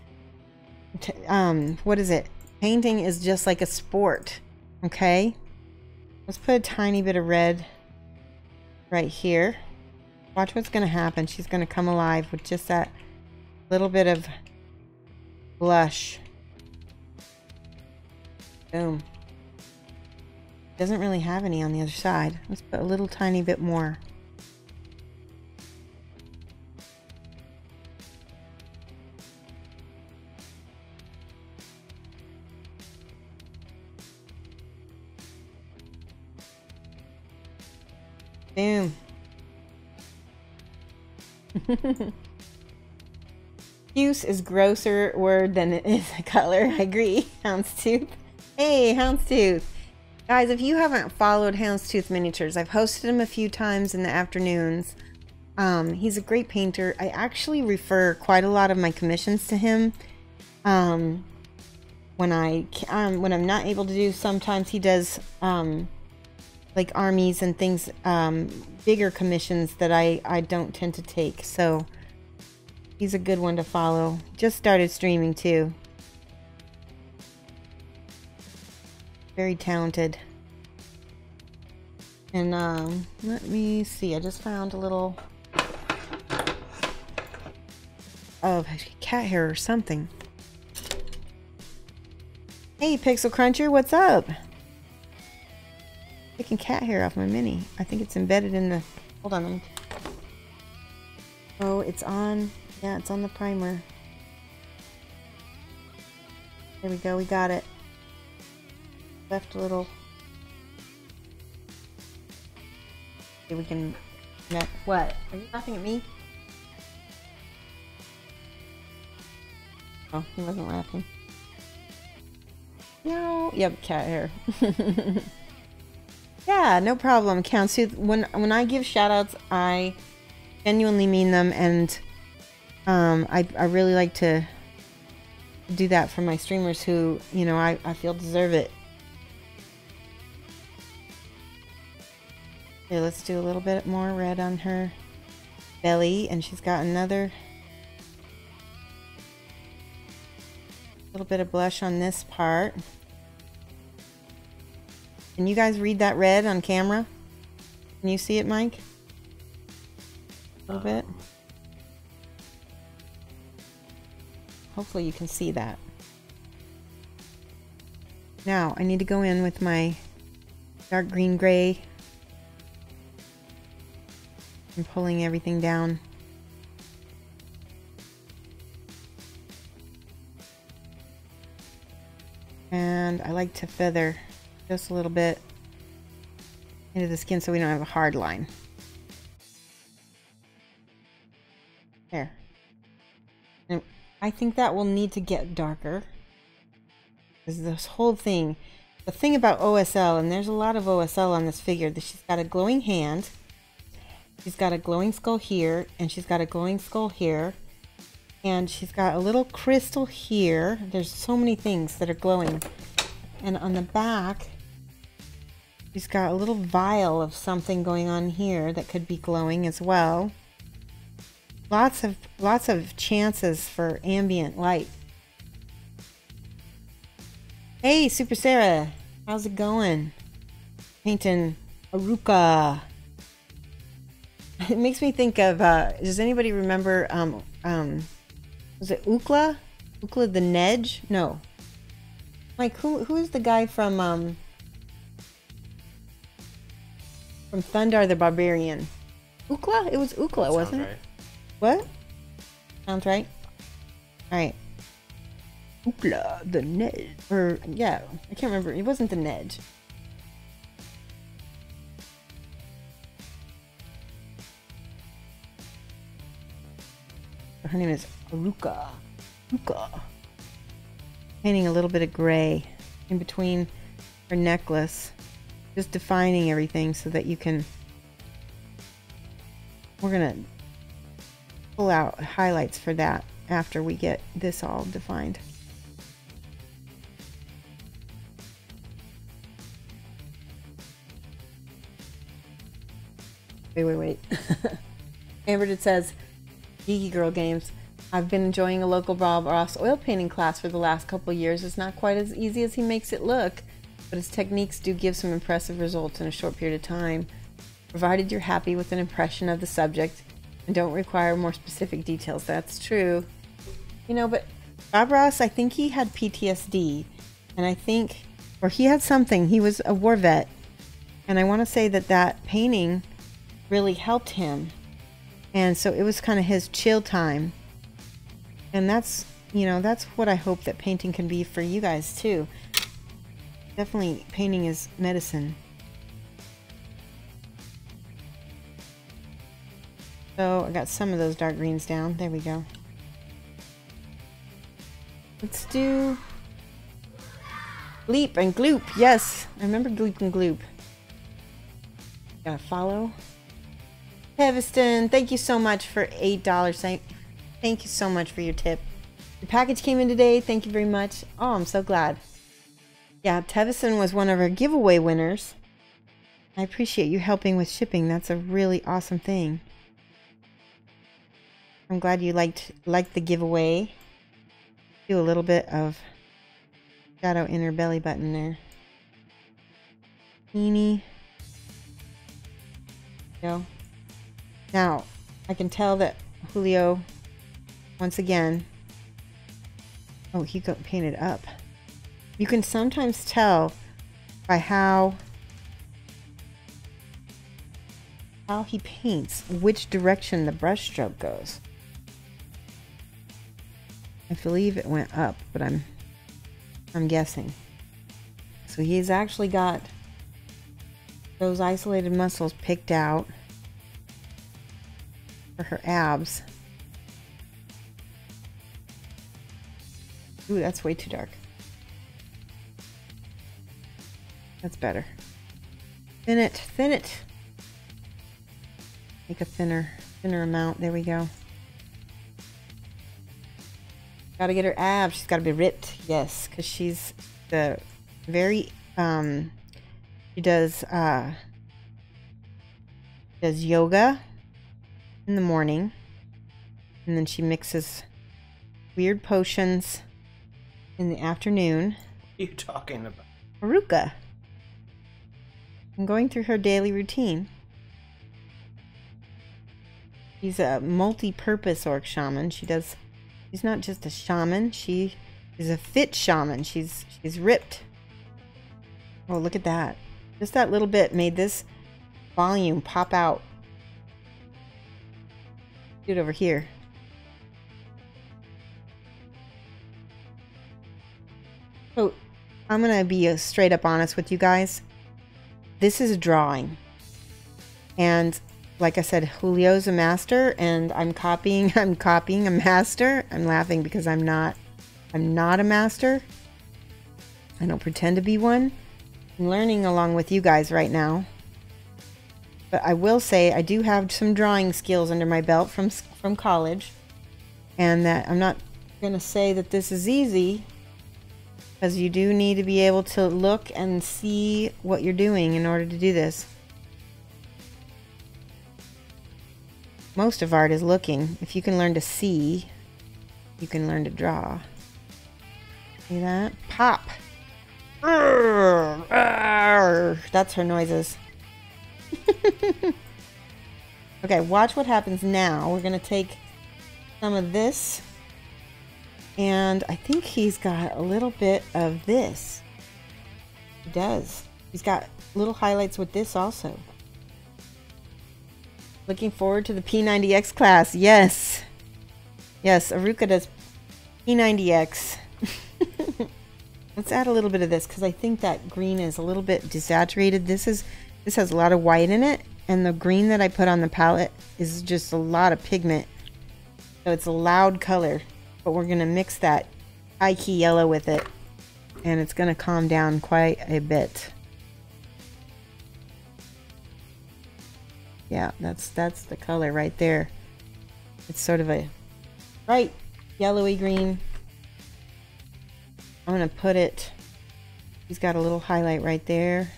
What is it? Painting is just like a sport, okay? Let's put a tiny bit of red right here. Watch what's gonna happen. She's gonna come alive with just that little bit of blush. Boom. Doesn't really have any on the other side. Let's put a little tiny bit more. Boom. Use is grosser word than it is a color. I agree. Houndstooth. Hey, Houndstooth. Guys, if you haven't followed Houndstooth Miniatures, I've hosted him a few times in the afternoons. He's a great painter. I actually refer quite a lot of my commissions to him. When I'm not able to do, sometimes he does like armies and things, bigger commissions that I don't tend to take. So he's a good one to follow. Just started streaming too. Very talented. And let me see. I just found a little of cat hair or something. Hey, Pixel Cruncher, what's up? Taking cat hair off my mini. I think it's embedded in the... Hold on. Oh, it's on... Yeah, it's on the primer. There we go. We got it. Left a little... Okay, we can... What? Are you laughing at me? Oh, he wasn't laughing. No. Yep, cat hair. Yeah, no problem. Counts. When I give shoutouts, I genuinely mean them, and I really like to do that for my streamers who, you know, I feel deserve it. Okay, let's do a little bit more red on her belly, and she's got another little bit of blush on this part. Can you guys read that red on camera? Can you see it, Mike? A little bit. Hopefully you can see that. Now, I need to go in with my dark green gray. I'm pulling everything down. And I like to feather just a little bit into the skin so we don't have a hard line. There. And I think that will need to get darker. Because this whole thing, the thing about OSL, and there's a lot of OSL on this figure, that she's got a glowing hand, she's got a glowing skull here, and she's got a glowing skull here, and she's got a little crystal here. There's so many things that are glowing. And on the back, she's got a little vial of something going on here that could be glowing as well. Lots of chances for ambient light. Hey, Super Sarah, how's it going? Painting Aruh'Ka. It makes me think of, does anybody remember, was it Ukla? Ukla the Nedge? No. Like, who is the guy from Thundar the Barbarian? Ukla? It was Ukla, wasn't it? Right. What? Sounds right. Alright. Ukla the Nedge. Or, yeah, I can't remember. It wasn't the Nedge. Her name is Aruh'Ka. Aruh'Ka. Painting a little bit of gray in between her necklace. Just defining everything so that you can... We're gonna pull out highlights for that after we get this all defined. Wait. Amber, it says Geeky Girl Games. I've been enjoying a local Bob Ross oil painting class for the last couple years. It's not quite as easy as he makes it look, but his techniques do give some impressive results in a short period of time, provided you're happy with an impression of the subject and don't require more specific details. That's true. You know, but Bob Ross, I think he had PTSD, and I think, or he had something. He was a war vet, and I want to say that that painting really helped him. And so it was kind of his chill time. And that's, you know, that's what I hope that painting can be for you guys too. Definitely painting is medicine. So I got some of those dark greens down. There we go. Let's do Gleep and Gloop. Yes, I remember Gleep and Gloop. Gotta follow. Heaviston, thank you so much for $8. Thank you so much for your tip. Your package came in today. Thank you very much. Oh, I'm so glad. Yeah, Tevison was one of our giveaway winners. I appreciate you helping with shipping. That's a really awesome thing. I'm glad you liked the giveaway. Do a little bit of shadow inner belly button there. Teeny. Go. Now, I can tell that Julio, once again, oh, he got painted up. You can sometimes tell by how he paints which direction the brush stroke goes. I believe it went up, but I'm guessing. So he's actually got those isolated muscles picked out for her abs. Ooh, that's way too dark. That's better. Thin it, thin it. Make a thinner amount. There we go. Gotta get her abs. She's gotta be ripped. Yes, because she's the very she does yoga in the morning, and then she mixes weird potions in the afternoon. What are you talking about? Aruh'Ka. I'm going through her daily routine. She's a multi-purpose orc shaman. She's not just a shaman, she is a fit shaman. She's ripped. Oh, look at that. Just that little bit made this volume pop out. Do it over here. So, I'm gonna be straight up honest with you guys. This is a drawing. And like I said, Julio's a master, and I'm copying a master. I'm laughing because I'm not a master. I don't pretend to be one. I'm learning along with you guys right now. But I will say I do have some drawing skills under my belt from college, and that I'm not going to say that this is easy, because you do need to be able to look and see what you're doing in order to do this. Most of art is looking. If you can learn to see, you can learn to draw. See that? Pop! That's her noises. Okay, watch what happens now. We're going to take some of this, and I think he's got a little bit of this. He does. He's got little highlights with this also. Looking forward to the P90X class. Yes. Yes, Aruh'Ka does P90X. Let's add a little bit of this, because I think that green is a little bit desaturated. This has a lot of white in it, and the green that I put on the palette is just a lot of pigment. So it's a loud color, but we're going to mix that high key yellow with it, and it's going to calm down quite a bit. Yeah, that's the color right there. It's sort of a bright yellowy green. I'm going to put it, he's got a little highlight right there.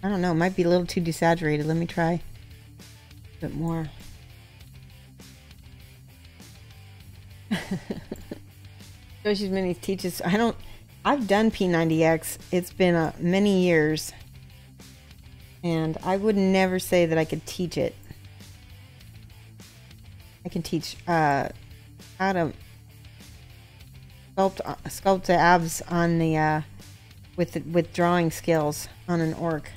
I don't know, it might be a little too desaturated. Let me try a bit more. Shoshie's Minis teaches. I've done P90X. It's been many years. And I would never say that I could teach it. I can teach how to sculpt the abs on the with drawing skills on an orc.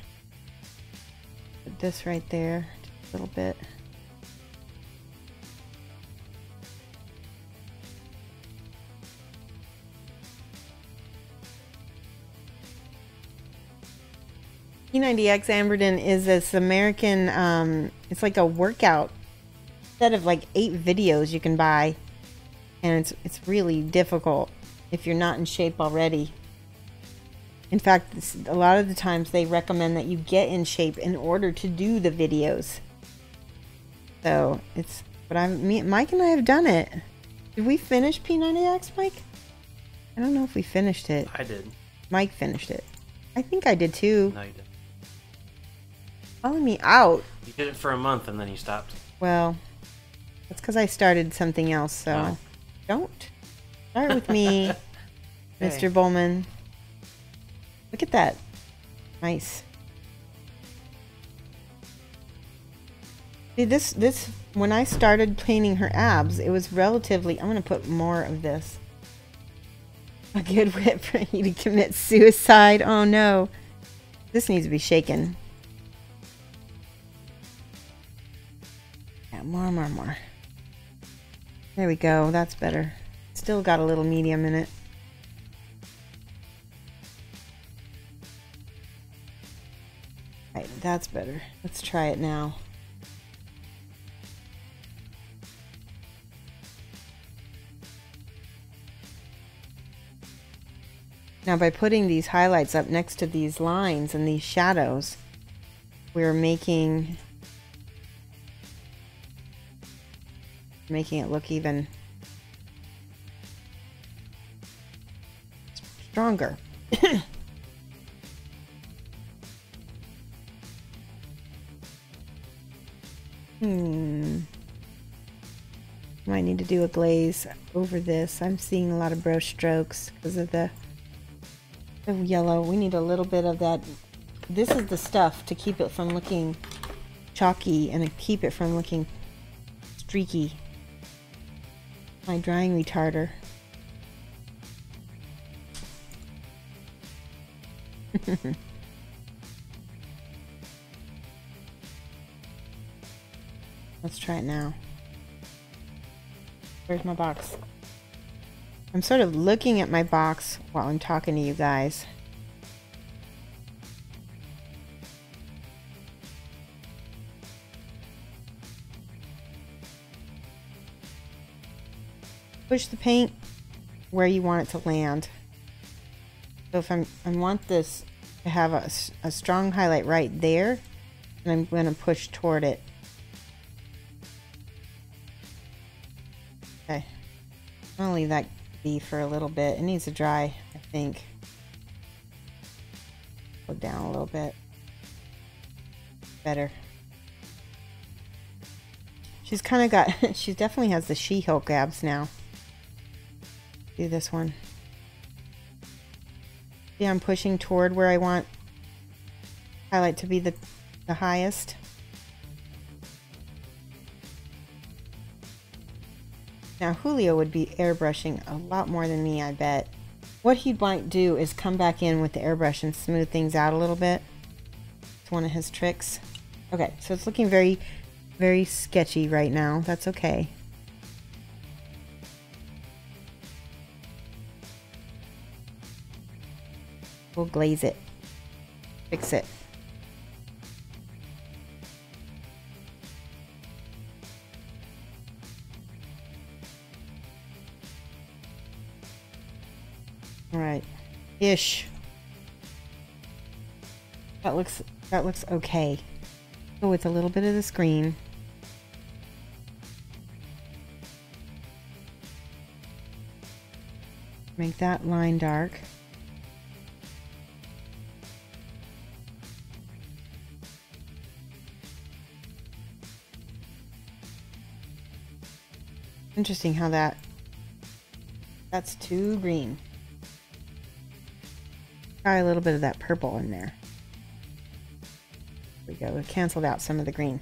Put this right there, just a little bit. P90X Amberden is this American, it's like a workout set of like 8 videos you can buy, and it's really difficult if you're not in shape already. In fact, a lot of the times they recommend that you get in shape in order to do the videos. So it's, but Mike and I have done it. Did we finish P90X, Mike? I don't know if we finished it. I did. Mike finished it. I think I did too. No, you didn't. Calling me out. You did it for a month and then you stopped. Well, that's because I started something else, so Oh. don't start with me, Hey. Mr. Bowman. Look at that. Nice. See, this when I started painting her abs, it was relatively, I'm going to put more of this. A good whip for you to commit suicide. Oh no. This needs to be shaken. Yeah, more. There we go. That's better. Still got a little medium in it. Right, that's better. Let's try it now. Now by putting these highlights up next to these lines and these shadows, we're making it look even stronger. Might need to do a glaze over this. I'm seeing a lot of brush strokes because of the yellow. We need a little bit of that. This is the stuff to keep it from looking chalky and to keep it from looking streaky. My drying retarder. Let's try it now. Where's my box? I'm sort of looking at my box while I'm talking to you guys. Push the paint where you want it to land. So if I want this to have a strong highlight right there, and I'm going to push toward it. Okay. I'm going to leave that be for a little bit. It needs to dry, I think. Go down a little bit. Better. She's kind of got, she definitely has the She-Hulk abs now. Do this one. See, I'm pushing toward where I want highlight to be the highest. Now Julio would be airbrushing a lot more than me, I bet. What he might do is come back in with the airbrush and smooth things out a little bit. It's one of his tricks. Okay, so it's looking very, very sketchy right now. That's okay. We'll glaze it. Fix it. All right. Ish. That looks okay. Go with a little bit of the screen. Make that line dark. Interesting how that That's too green. Try a little bit of that purple in there. There we go. It canceled out some of the green.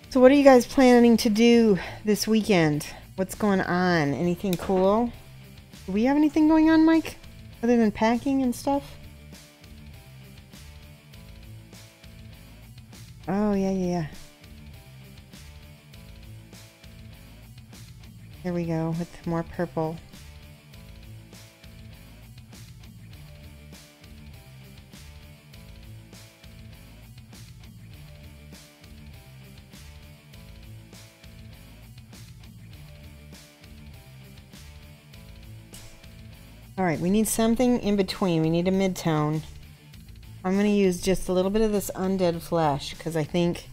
So what are you guys planning to do this weekend? What's going on? Anything cool? Do we have anything going on, Mike? Other than packing and stuff? Oh, yeah. There we go, with more purple. Alright, we need something in between. We need a mid-tone. I'm going to use just a little bit of this undead flesh because I think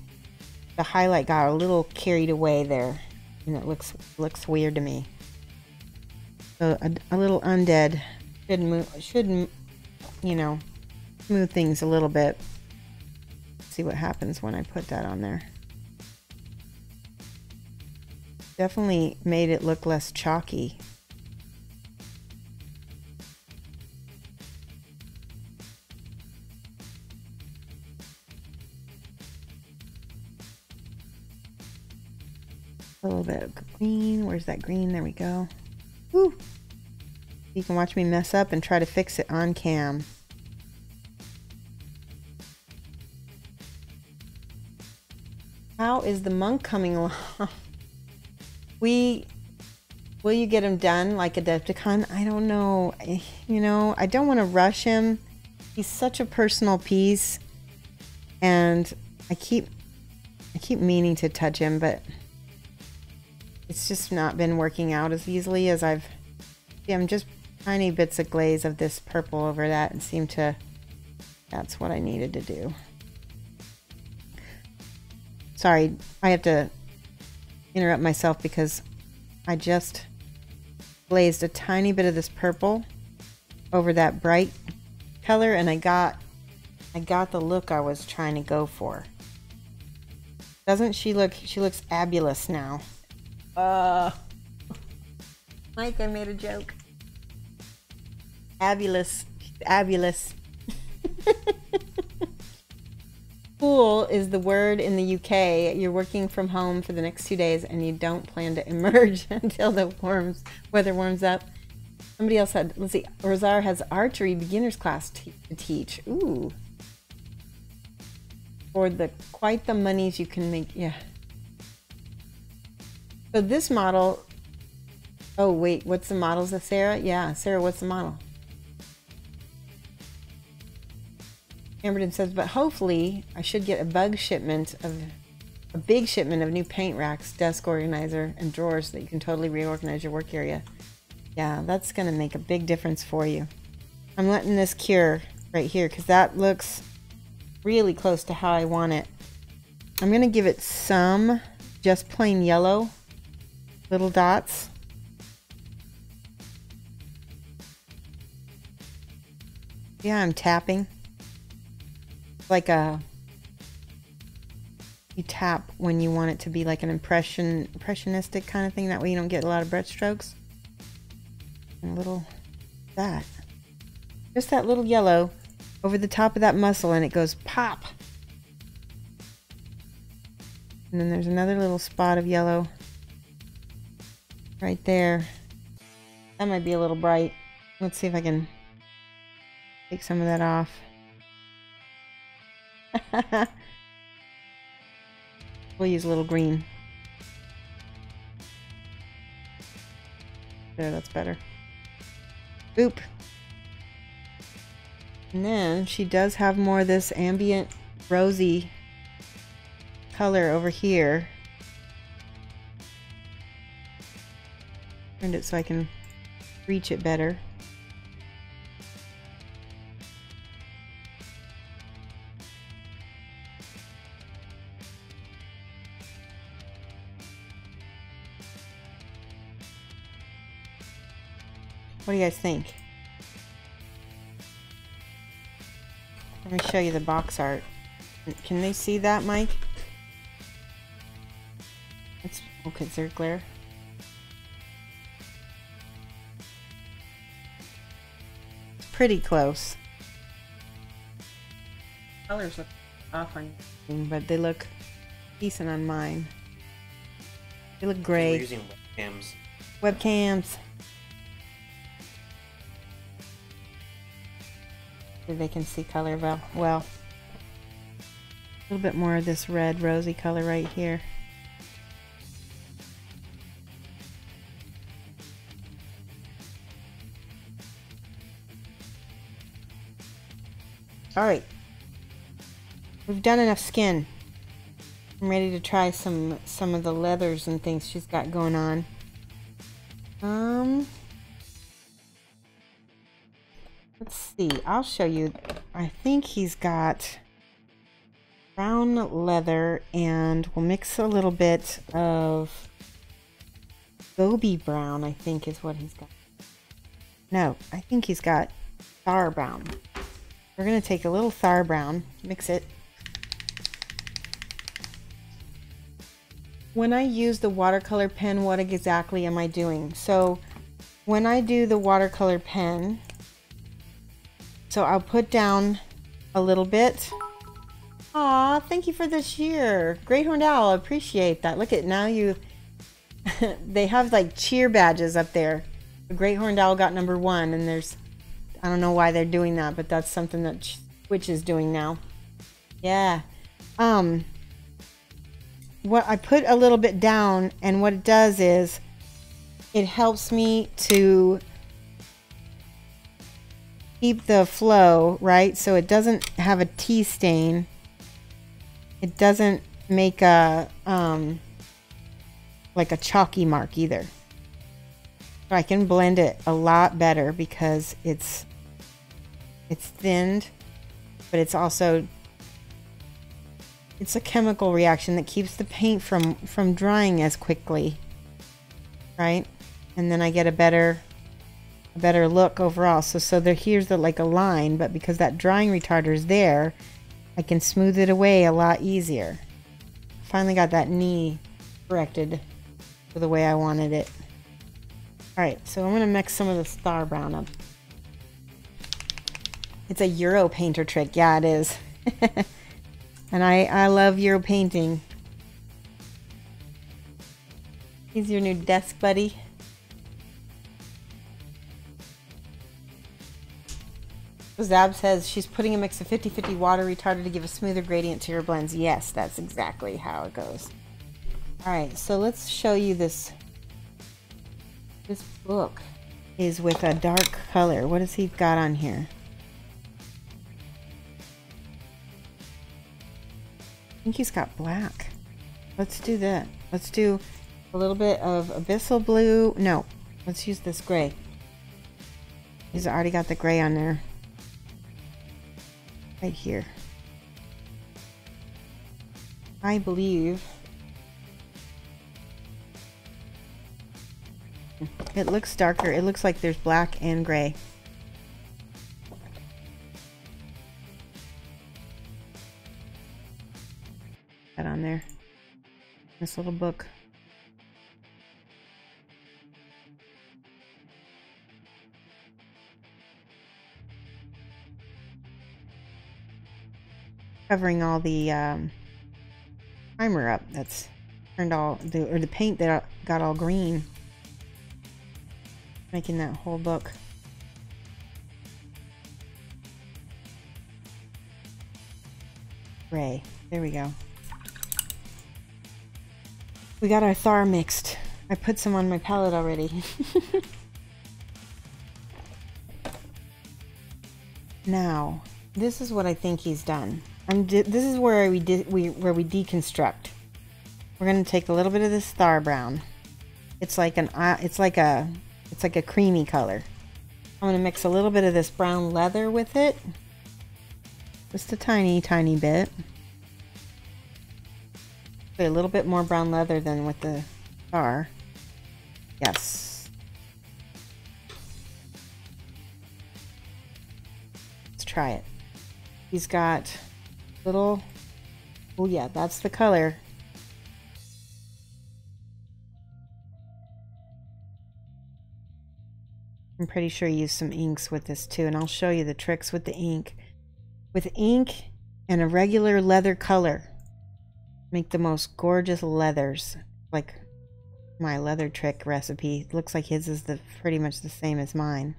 the highlight got a little carried away there. And it looks weird to me. So a little undead should you know, smooth things a little bit. See what happens when I put that on there. Definitely made it look less chalky. A little bit of green. Where's that green? There we go. Woo! You can watch me mess up and try to fix it on cam. How is the monk coming along? Will you get him done like Adepticon? I don't know. You know, I don't want to rush him. He's such a personal piece, and I keep meaning to touch him, but it's just not been working out as easily as I'm just tiny bits of glaze of this purple over that and that's what I needed to do. Sorry, I have to interrupt myself because I just glazed a tiny bit of this purple over that bright color, and I got the look I was trying to go for. Doesn't she look, she looks fabulous now. Mike, I made a joke. Fabulous. Cool is the word in the UK. You're working from home for the next 2 days and you don't plan to emerge until the weather warms up. Somebody else had, let's see, Rosar has archery beginners class to teach. Ooh. For quite the monies you can make. Yeah. So this model, oh wait, what's the models of Sarah? Yeah, Sarah, what's the model? Amberton says, but hopefully I should get a big shipment of new paint racks, desk organizer, and drawers so that you can totally reorganize your work area. Yeah, that's going to make a big difference for you. I'm letting this cure right here because that looks really close to how I want it. I'm going to give it some just plain yellow little dots. Yeah, I'm tapping. Like you tap when you want it to be like an impressionistic kind of thing. That way you don't get a lot of brush strokes. And a little that. Just that little yellow over the top of that muscle and it goes pop. And then there's another little spot of yellow right there. That might be a little bright. Let's see if I can take some of that off. We'll use a little green. There, that's better. Boop. And then she does have more of this ambient rosy color over here. Turned it so I can reach it better. What do you guys think? Let me show you the box art. Can they see that, Mike? It's okay, is there glare? pretty close. Colors look off on you, but they look decent on mine. They look We're gray. using webcams. Webcams. So they can see color well. A little bit more of this red rosy color right here. All right. We've done enough skin. I'm ready to try some of the leathers and things she's got going on. Let's see. I'll show you. I think he's got brown leather, and we'll mix a little bit of gobi brown, I think is what he's got. No, I think he's got thar brown. We're going to take a little thar brown, mix it. When I use the watercolor pen, what exactly am I doing? So when I do the watercolor pen, so I'll put down a little bit. Aw, thank you for the cheer. Great Horned Owl, I appreciate that. Look at now you, they have like cheer badges up there. The Great Horned Owl got #1, and there's, I don't know why they're doing that, but that's something that Twitch is doing now. Yeah. What I put a little bit down, and what it does is it helps me to keep the flow, right? So it doesn't have a tea stain. It doesn't make a like a chalky mark either. So I can blend it a lot better because it's thinned, but it's also, it's a chemical reaction that keeps the paint from drying as quickly, right? And then I get a better look overall. So here's like a line, but because that drying retarder is there, I can smooth it away a lot easier. Finally got that knee corrected for the way I wanted it. Alright, so I'm going to mix some of the thar brown up. It's a Euro painter trick. Yeah, it is. And I love Euro painting. He's your new desk buddy. Zab says she's putting a mix of 50-50 water retarder to give a smoother gradient to her blends. Yes, that's exactly how it goes. Alright, so let's show you this. This book is with a dark color. What has he got on here? I think he's got black. Let's do that. Let's do a little bit of abyssal blue. No, let's use this gray. He's already got the gray on there. Right here. I believe it looks darker. It looks like there's black and gray. That on there. This little book. Covering all the primer up. That's turned all the paint that got all green. Making that whole book. Gray. There we go. We got our thar mixed. I put some on my palette already. Now, this is what I think he's done. This is where we deconstruct. We're going to take a little bit of this thar brown. It's like a creamy color. I'm going to mix a little bit of this brown leather with it. Just a tiny bit. A little bit more brown leather than with the thar. Yes. Let's try it. He's got little, oh yeah, that's the color. I'm pretty sure use some inks with this too, and I'll show you the tricks with the ink. With ink and a regular leather color, make the most gorgeous leathers. Like my leather trick recipe. Looks like his is pretty much the same as mine.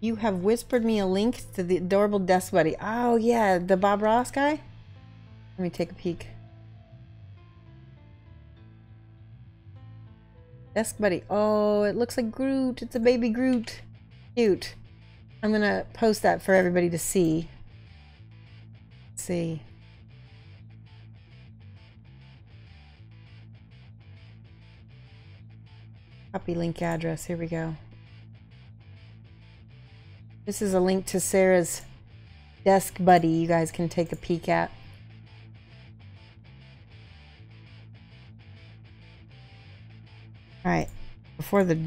You have whispered me a link to the adorable desk buddy. Oh yeah, the Bob Ross guy. Let me take a peek. Desk buddy. Oh, it looks like Groot. It's a baby Groot. Cute. I'm gonna post that for everybody to see. Let's see. Copy link address. Here we go. This is a link to Sarah's desk buddy you guys can take a peek at. Alright, before the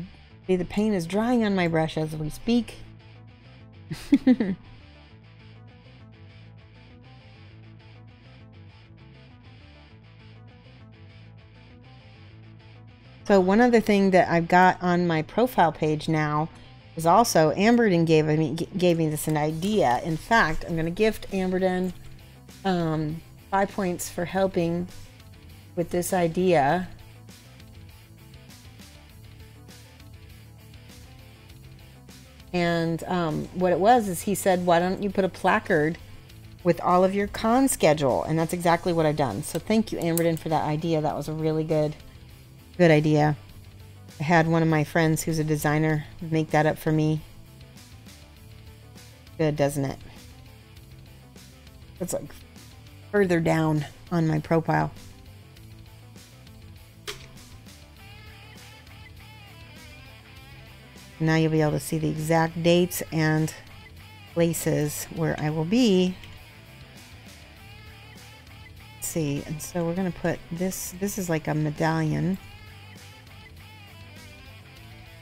paint is drying on my brush as we speak. So one other thing that I've got on my profile page now is also Amberden gave me this an idea. In fact, I'm going to gift Amberden 5 points for helping with this idea. And what it was is he said, why don't you put a placard with all of your con schedule? And that's exactly what I've done. So thank you, Amberden, for that idea. That was a really good idea. I had one of my friends who's a designer make that up for me. Good, doesn't it? It's like further down on my profile. Now you'll be able to see the exact dates and places where I will be. Let's see, and so we're going to put this is like a medallion.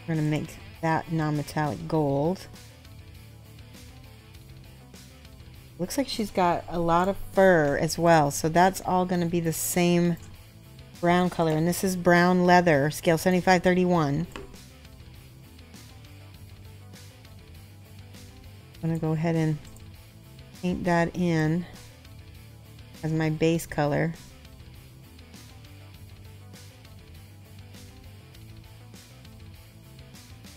We're going to make that non-metallic gold. Looks like she's got a lot of fur as well, so that's all going to be the same brown color. And this is brown leather, scale 75/31. I'm going to go ahead and paint that in as my base color.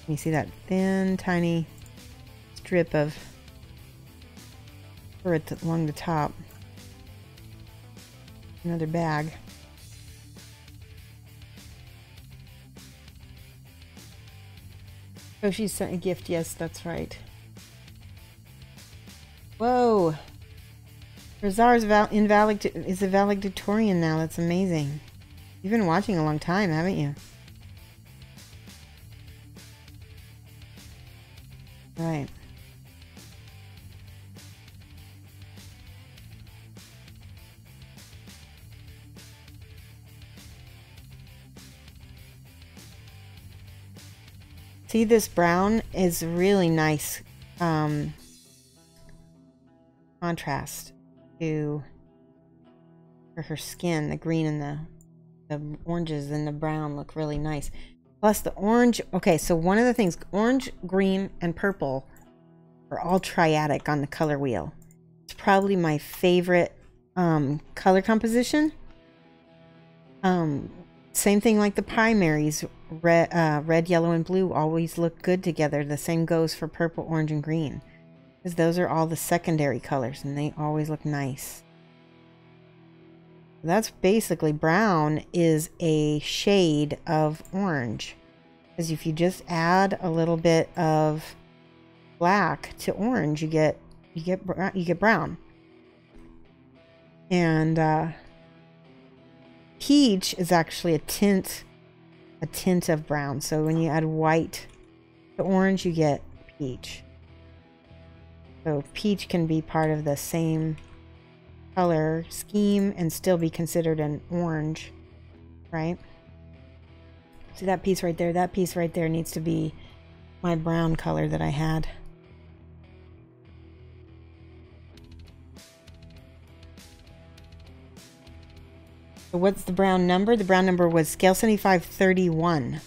You see that thin, tiny strip of fur along the top. Another bag. Oh, she sent a gift. Yes, that's right. Whoa! Razar is a valedictorian now. That's amazing. You've been watching a long time, haven't you? Right. See, this brown is really nice contrast to her skin. The green and the oranges and the brown look really nice. Plus the orange. Okay, so one of the things, orange, green, and purple are all triadic on the color wheel. It's probably my favorite color composition. Same thing like the primaries. Red, yellow, and blue always look good together. The same goes for purple, orange, and green, because those are all the secondary colors and they always look nice. That's basically, brown is a shade of orange, because if you just add a little bit of black to orange, you get brown. And peach is actually a tint of brown. So when you add white to orange, you get peach. So peach can be part of the same color scheme and still be considered an orange, right? See that piece right there? That piece right there needs to be my brown color that I had. So what's the brown number? The brown number was Scale 75 31.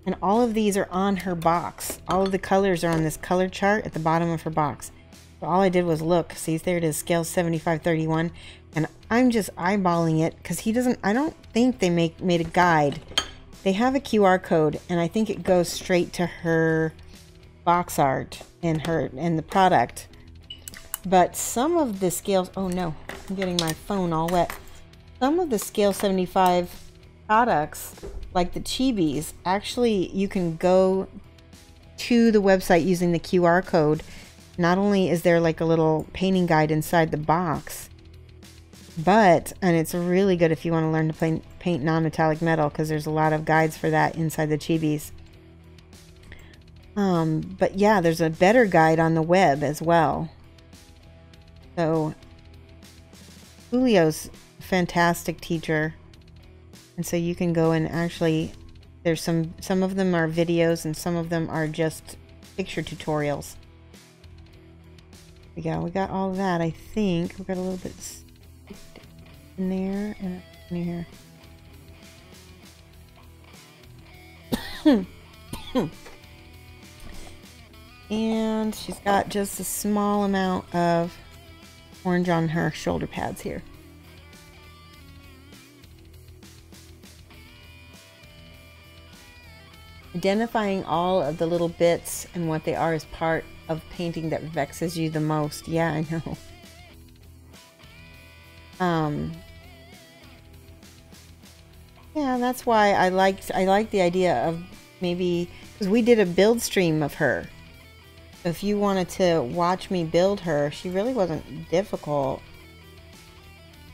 And all of these are on her box. All of the colors are on this color chart at the bottom of her box. So all I did was look. See, there it is, Scale 75 31. And I'm just eyeballing it because he doesn't, I don't think they made a guide. They have a QR code, and I think it goes straight to her box art and the product. But some of the scales, oh no, I'm getting my phone all wet. Some of the Scale 75 products, like the chibis, actually you can go to the website using the QR code. Not only is there like a little painting guide inside the box, but, and it's really good if you want to learn to paint non-metallic metal, because there's a lot of guides for that inside the chibis. But yeah, there's a better guide on the web as well. So Julio's a fantastic teacher, and so you can go and actually, there's some of them are videos and some of them are just picture tutorials. We got all of that. I think we got a little bit in there and in here. And she's got just a small amount of orange on her shoulder pads here. Identifying all of the little bits and what they are is part of painting that vexes you the most. Yeah, I know. Yeah, that's why I liked the idea of maybe, because we did a build stream of her. So if you wanted to watch me build her, she really wasn't difficult.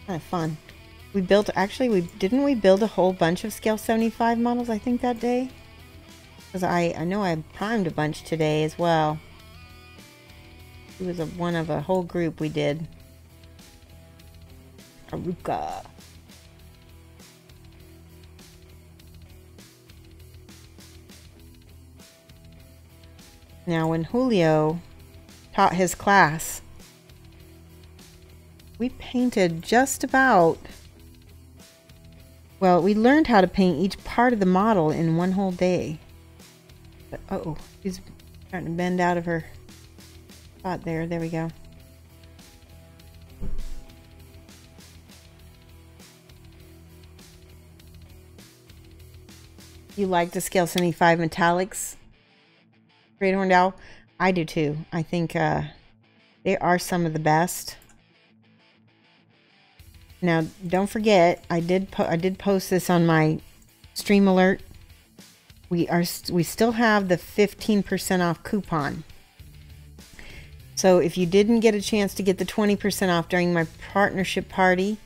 Kind of fun. We built, actually, didn't we build a whole bunch of Scale 75 models, I think, that day? Because I know I primed a bunch today as well. It was one of a whole group we did. Aruh'Ka. Now, when Julio taught his class, we painted just about, well, we learned how to paint each part of the model in one whole day. But, uh-oh, she's starting to bend out of her spot there. There we go. You like the Scale 75 metallics? Great Horned Owl? I do too. I think they are some of the best. Now, don't forget, I did post this on my stream alert. We still have the 15% off coupon. So if you didn't get a chance to get the 20% off during my partnership party,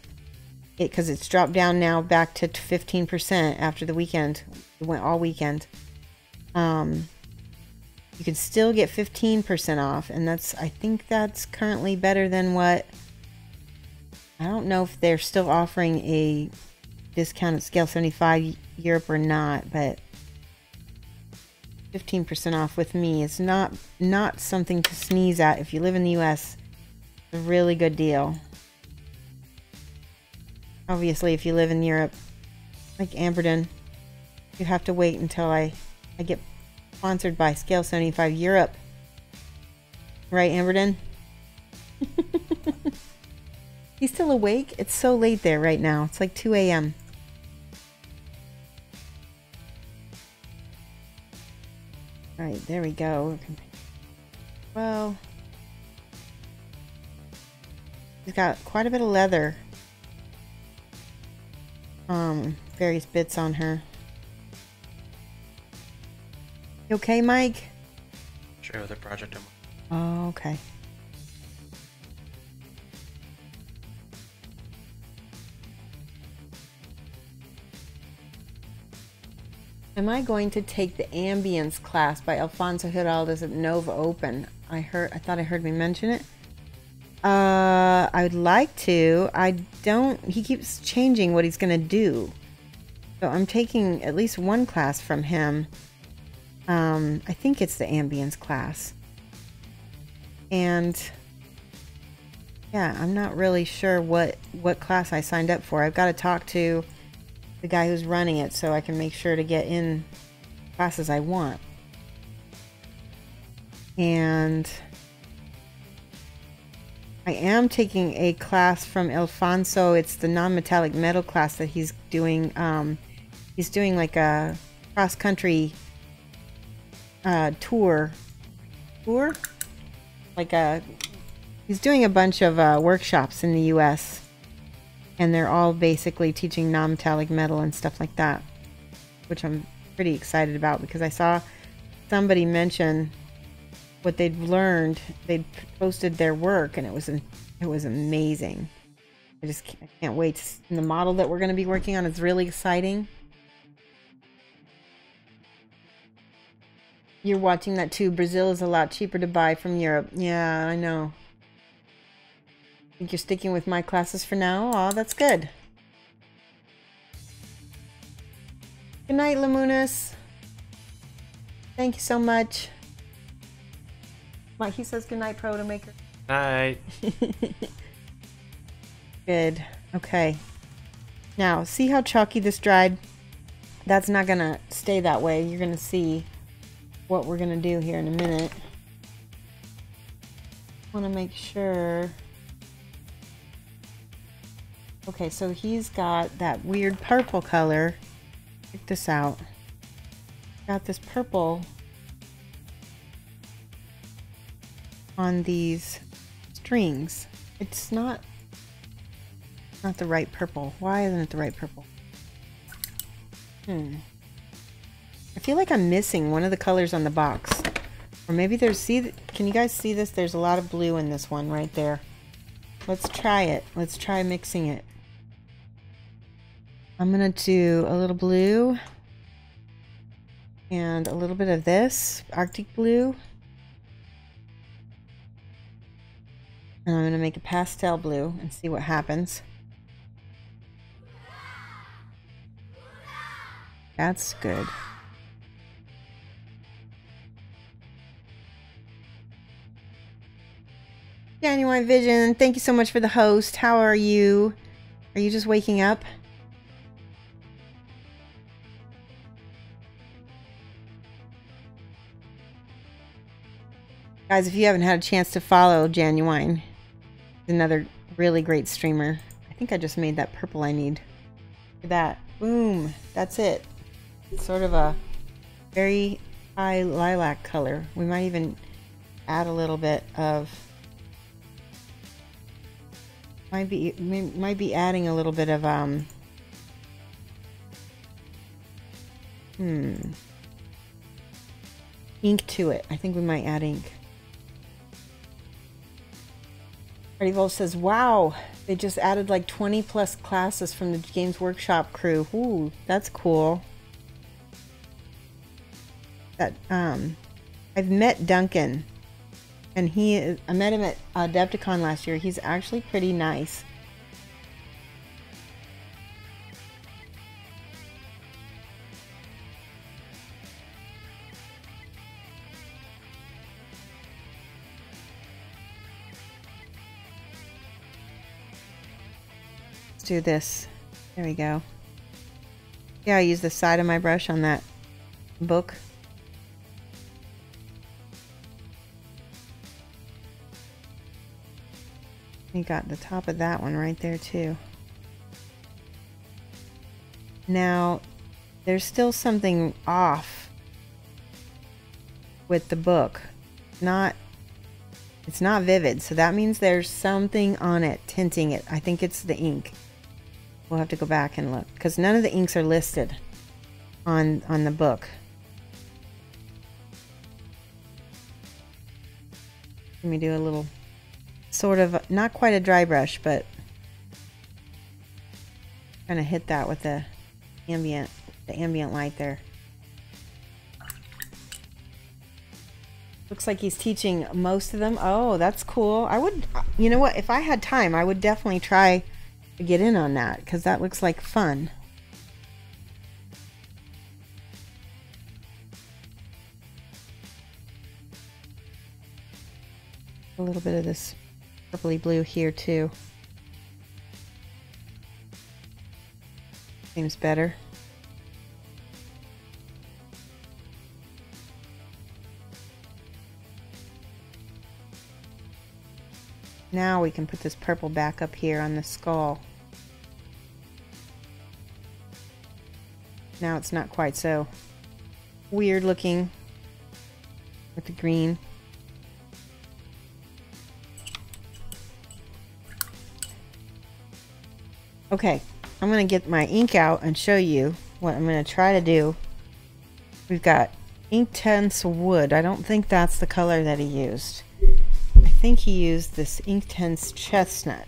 because it's dropped down now back to 15% after the weekend, it went all weekend. You can still get 15% off, and I think that's currently better than what, I don't know if they're still offering a discount at Scale 75 Europe or not, but 15% off with me is not something to sneeze at. If you live in the US, it's a really good deal. Obviously, if you live in Europe, like Amberden, you have to wait until I get sponsored by Scale 75 Europe. Right, Amberden? He's still awake? It's so late there right now. It's like 2 a.m. Alright, there we go. Well, he's got quite a bit of leather. Various bits on her. You okay, Mike? Sure, the project. Oh, okay. Am I going to take the Ambience class by Alfonso Giraldes at Nova Open? I thought I heard me mention it. I'd like to. I don't. He keeps changing what he's gonna do. So I'm taking at least one class from him. I think it's the ambience class. And yeah, I'm not really sure what class I signed up for. I've got to talk to the guy who's running it so I can make sure to get in classes I want. And I am taking a class from Alfonso. It's the non-metallic metal class that he's doing. He's doing like a cross-country tour. He's doing a bunch of workshops in the US, and they're all basically teaching non-metallic metal and stuff like that, which I'm pretty excited about because I saw somebody mention what they'd learned. They'd posted their work, and it was amazing. I can't wait. And the model that we're going to be working on is really exciting. You're watching that too. Brazil is a lot cheaper to buy from Europe. Yeah, I know. Think you're sticking with my classes for now? Oh, that's good. Good night, Lamunas. Thank you so much. He says good night, Proto Maker. Night. Good. Okay. Now, see how chalky this dried? That's not gonna stay that way. You're gonna see what we're gonna do here in a minute. Want to make sure. Okay, so he's got that weird purple color. Check this out. Got this purple on these strings. It's not the right purple. Why isn't it the right purple? I feel like I'm missing one of the colors on the box. Or maybe there's, can you guys see this? There's a lot of blue in this one right there. Let's try it. Let's try mixing it. I'm gonna do a little blue and a little bit of this Arctic blue. And I'm gonna make a pastel blue and see what happens. That's good. Genuine Vision, thank you so much for the host. How are you? Are you just waking up? Guys, if you haven't had a chance to follow Genuine, another really great streamer. I think I just made that purple I need for that. Boom. That's it. It's sort of a very high lilac color. We might even add a little bit of... Might be adding a little bit of ink to it. I think we might add ink. Freddy Wolf says, wow, they just added like 20 plus classes from the Games Workshop crew. Ooh, that's cool. That I've met Duncan, and I met him at Adepticon last year. He's actually pretty nice. Do this. There we go. Yeah, I use the side of my brush on that book. You got the top of that one right there too. Now, there's still something off with the book. It's not vivid, so that means there's something on it tinting it. I think it's the ink. We'll have to go back and look because none of the inks are listed on the book. Let me do a little sort of, not quite a dry brush, but kind of hit that with the ambient light there. Looks like he's teaching most of them. Oh, that's cool. I would, you know what? If I had time, I would definitely try to get in on that because that looks like fun. A little bit of this purpley blue here too. Seems better. Now we can put this purple back up here on the skull. Now it's not quite so weird looking with the green. Okay, I'm going to get my ink out and show you what I'm going to try to do. We've got Inktense Wood. I don't think that's the color that he used. I think he used this Inktense Chestnut.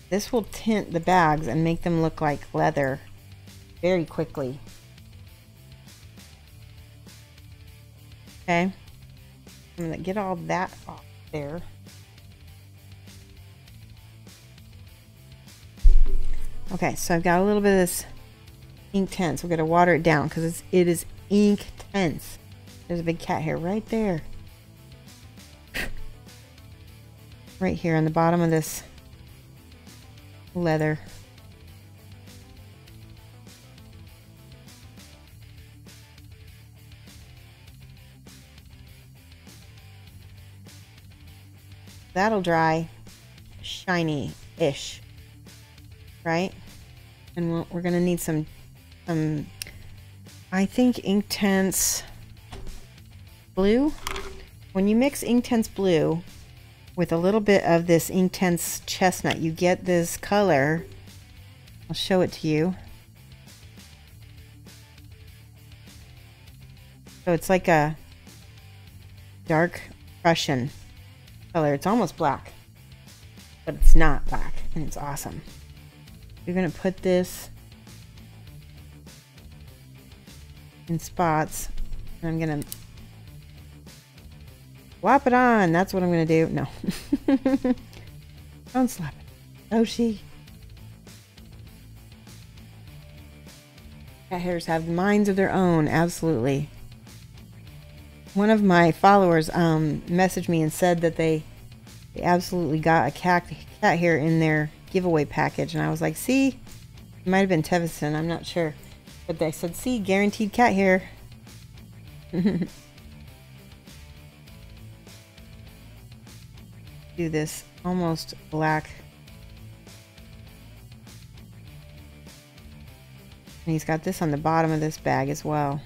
This will tint the bags and make them look like leather very quickly. Okay, I'm going to get all that off there. Okay, so I've got a little bit of this Inktense. We're going to water it down because it is Inktense. There's a big cat hair right there. Right here on the bottom of this leather. That'll dry shiny-ish, right? And we're gonna need some I think Inktense Blue. When you mix Inktense Blue with a little bit of this Inktense Chestnut, you get this color. I'll show it to you. So it's like a dark Prussian color. It's almost black, but it's not black, and it's awesome. You're going to put this in spots, and I'm going to slap it on. That's what I'm going to do. No. Don't slap it. Shoshie. Cat hairs have minds of their own. Absolutely. One of my followers messaged me and said that they absolutely got a cat hair in their giveaway package, and I was like, see, it might have been Tevison, I'm not sure, but they said, see, guaranteed cat hair. Do this almost black, and he's got this on the bottom of this bag as well.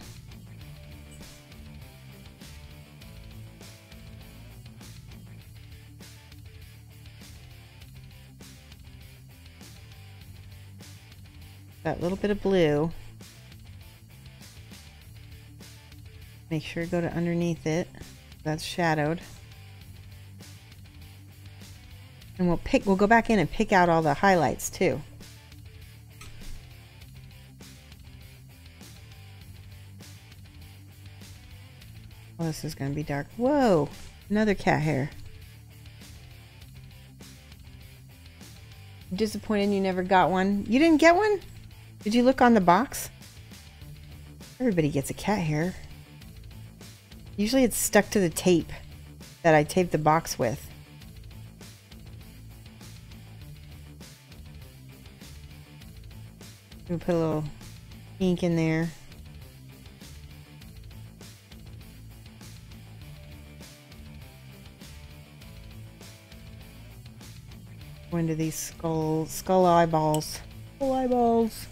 That little bit of blue. Make sure to go to underneath it. That's shadowed. And we'll go back in and pick out all the highlights too. Oh, this is going to be dark. Whoa, another cat hair. I'm disappointed you never got one. You didn't get one? Did you look on the box? Everybody gets a cat hair. Usually it's stuck to the tape that I taped the box with. We put a little ink in there. Go into these skull eyeballs. Skull eyeballs.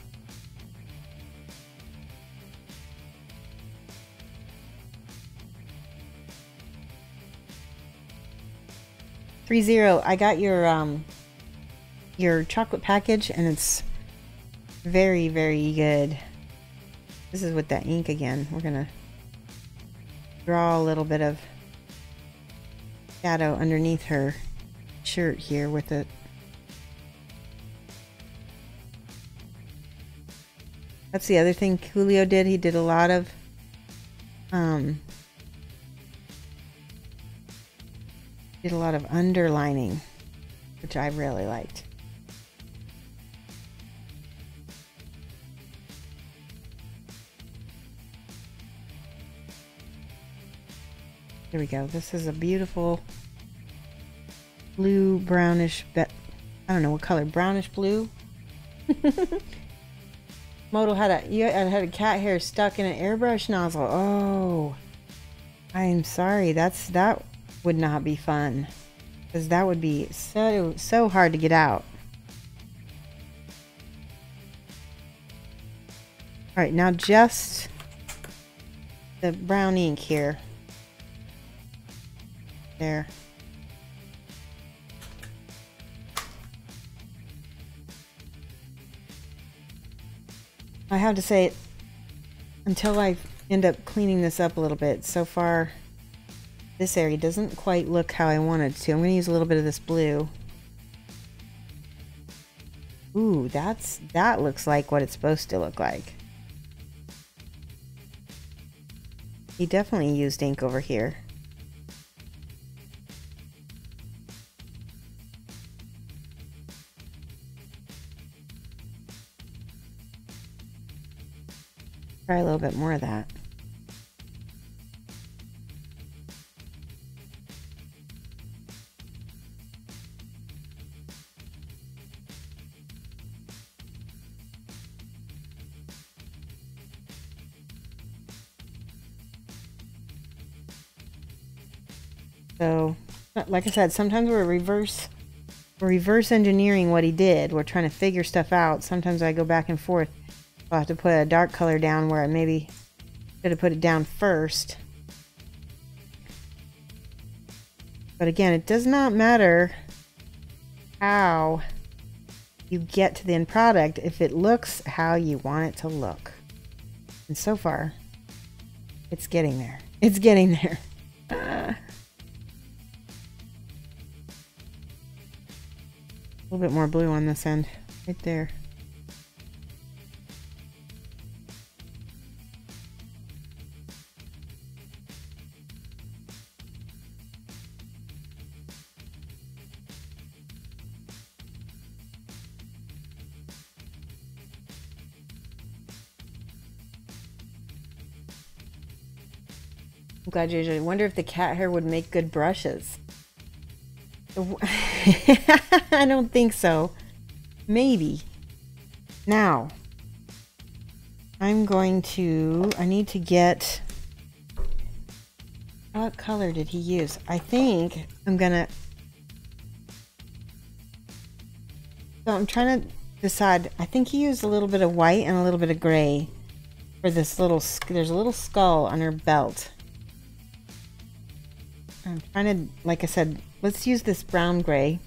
I got your chocolate package, and it's very, very good. This is with that ink again. We're gonna draw a little bit of shadow underneath her shirt here with it. That's the other thing Julio did. He did a lot of Did a lot of underlining, which I really liked. Here we go. This is a beautiful blue, brownish, I don't know what color, brownish blue. Modal had a cat hair stuck in an airbrush nozzle. Oh, I'm sorry. That would not be fun, because that would be so hard to get out. All right, now just the brown ink here. There. I have to say, until I end up cleaning this up a little bit, so far this area doesn't quite look how I wanted to. I'm going to use a little bit of this blue. Ooh, that looks like what it's supposed to look like. He definitely used ink over here. Try a little bit more of that. So, like I said, sometimes we're reverse engineering what he did. We're trying to figure stuff out. Sometimes I go back and forth. I'll have to put a dark color down where I maybe should have put it down first. But again, it does not matter how you get to the end product if it looks how you want it to look. And so far, it's getting there. It's getting there. A little bit more blue on this end, right there. I'm glad you. I wonder if the cat hair would make good brushes. I don't think so. Maybe. Now, I need to get, what color did he use? I think I'm gonna, so I'm trying to decide. I think he used a little bit of white and a little bit of gray for this little, there's a little skull on her belt. I'm trying to, like I said, let's use this brown gray.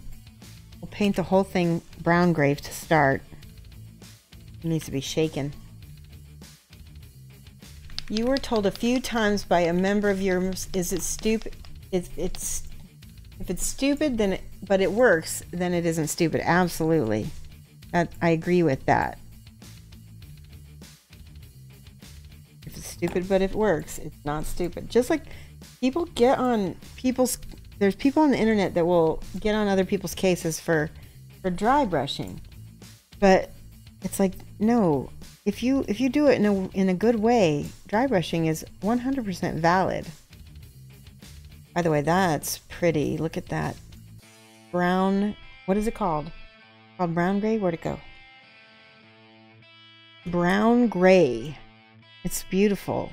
We'll paint the whole thing brown gray to start. It needs to be shaken. You were told a few times by a member of yours, is it stupid? If it's stupid, then but it works, then it isn't stupid. Absolutely. I agree with that. If it's stupid but it works, it's not stupid. Just like people get on there's people on the internet that will get on other people's cases for dry brushing, but it's like, no, if you do it in a good way, dry brushing is 100% valid. By the way, that's pretty. Look at that brown. What is it called? Called brown gray? Where'd it go? Brown gray. It's beautiful.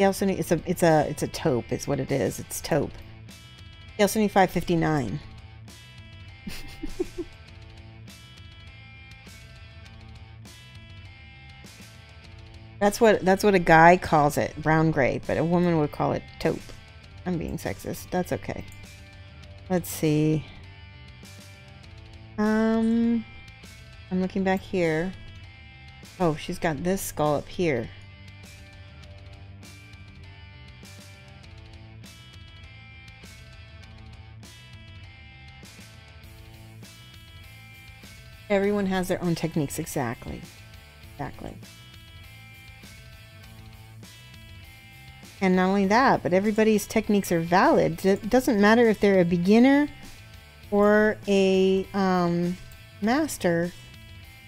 It's a taupe. It's what it is. It's taupe. Scale75 59. That's what a guy calls it, brown gray, but a woman would call it taupe. I'm being sexist. That's okay. Let's see. I'm looking back here. Oh, she's got this skull up here. Everyone has their own techniques. Exactly. Exactly. And not only that, but everybody's techniques are valid. It doesn't matter if they're a beginner or a master.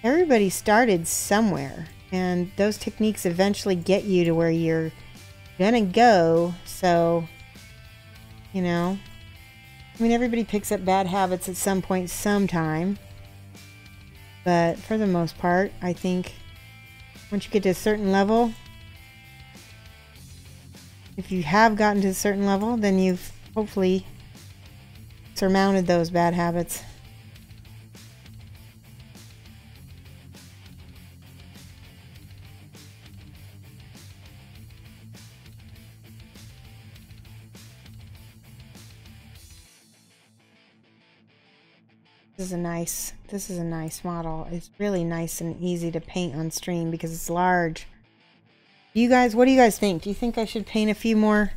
Everybody started somewhere, and those techniques eventually get you to where you're gonna go. So, you know, I mean, everybody picks up bad habits at some point, sometime. But for the most part, I think once you get to a certain level, if you have gotten to a certain level, then you've hopefully surmounted those bad habits. This is a nice model. It's really nice and easy to paint on stream because it's large. You guys, what do you guys think? Do you think I should paint a few more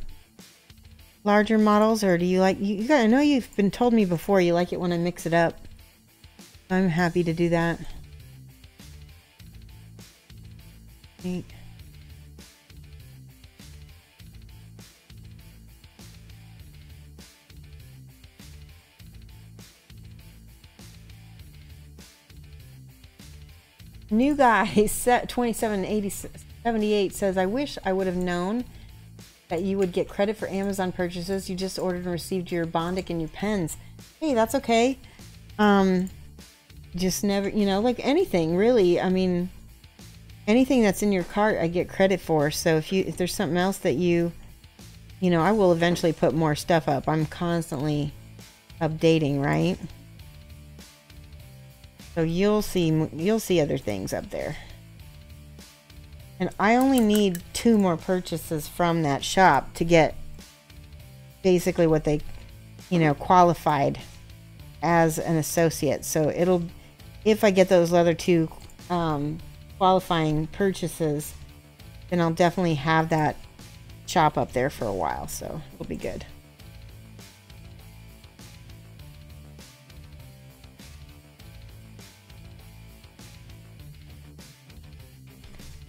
larger models, or do you like, you guys, I know you've been told me before you like it when I mix it up. I'm happy to do that. Neat. New guy set 2778 says, I wish I would have known that you would get credit for Amazon purchases. You just ordered and received your Bondic and your pens. Hey, that's okay. Just never, you know, like anything really. I mean, anything that's in your cart I get credit for. So if there's something else that you know, I will eventually put more stuff up. I'm constantly updating, right? So you'll see other things up there. And I only need 2 more purchases from that shop to get basically what they, you know, qualified as an associate. So if I get those other 2 qualifying purchases, then I'll definitely have that shop up there for a while. So it'll be good.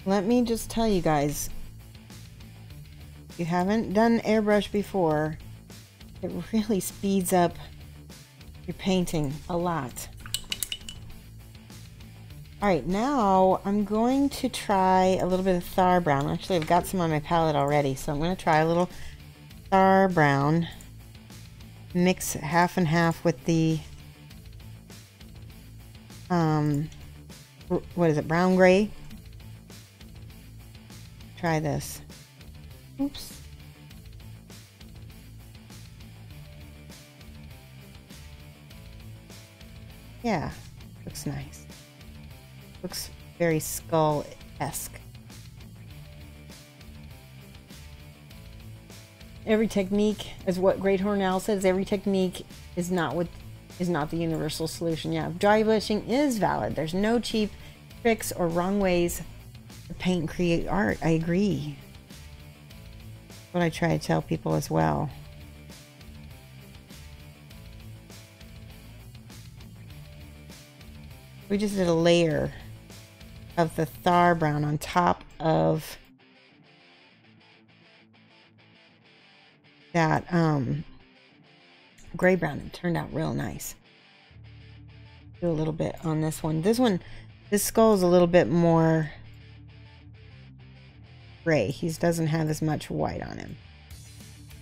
Let me just tell you guys, if you haven't done airbrush before, it really speeds up your painting a lot. Alright, now I'm going to try a little bit of Thar Brown. Actually, I've got some on my palette already, so I'm going to try a little Thar Brown. Mix half and half with the, what is it, brown gray? Try this. Oops. Yeah, looks nice. Looks very skull-esque. Every technique, as what Great Hornell says, every technique is not the universal solution. Yeah, dry brushing is valid. There's no cheap tricks or wrong ways to paint and create art. I agree. That's what I try to tell people as well. We just did a layer of the Thar Brown on top of that gray brown. It turned out real nice. Do a little bit on this one. This skull is a little bit more gray. He doesn't have as much white on him.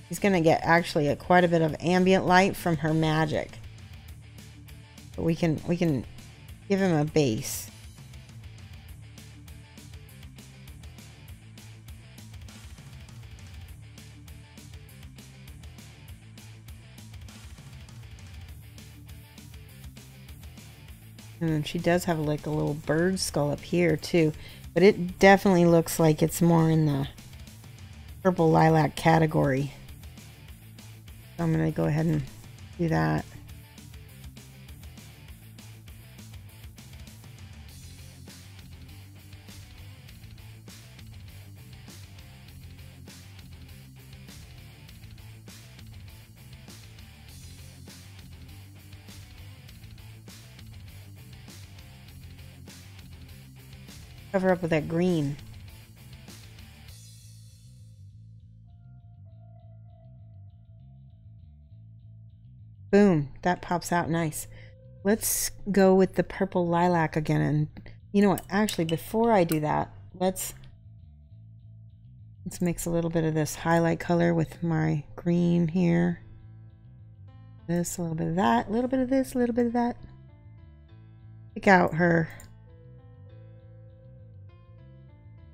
He's gonna get actually quite a bit of ambient light from her magic. But we can give him a base. And she does have like a little bird skull up here too, but it definitely looks like it's more in the purple lilac category. So I'm gonna go ahead and do that. Cover up with that green. that pops out nice. Let's go with the purple lilac again. And you know what? Actually, before I do that, let's mix a little bit of this highlight color with my green here. This, a little bit of that, a little bit of this, a little bit of that. Pick out her.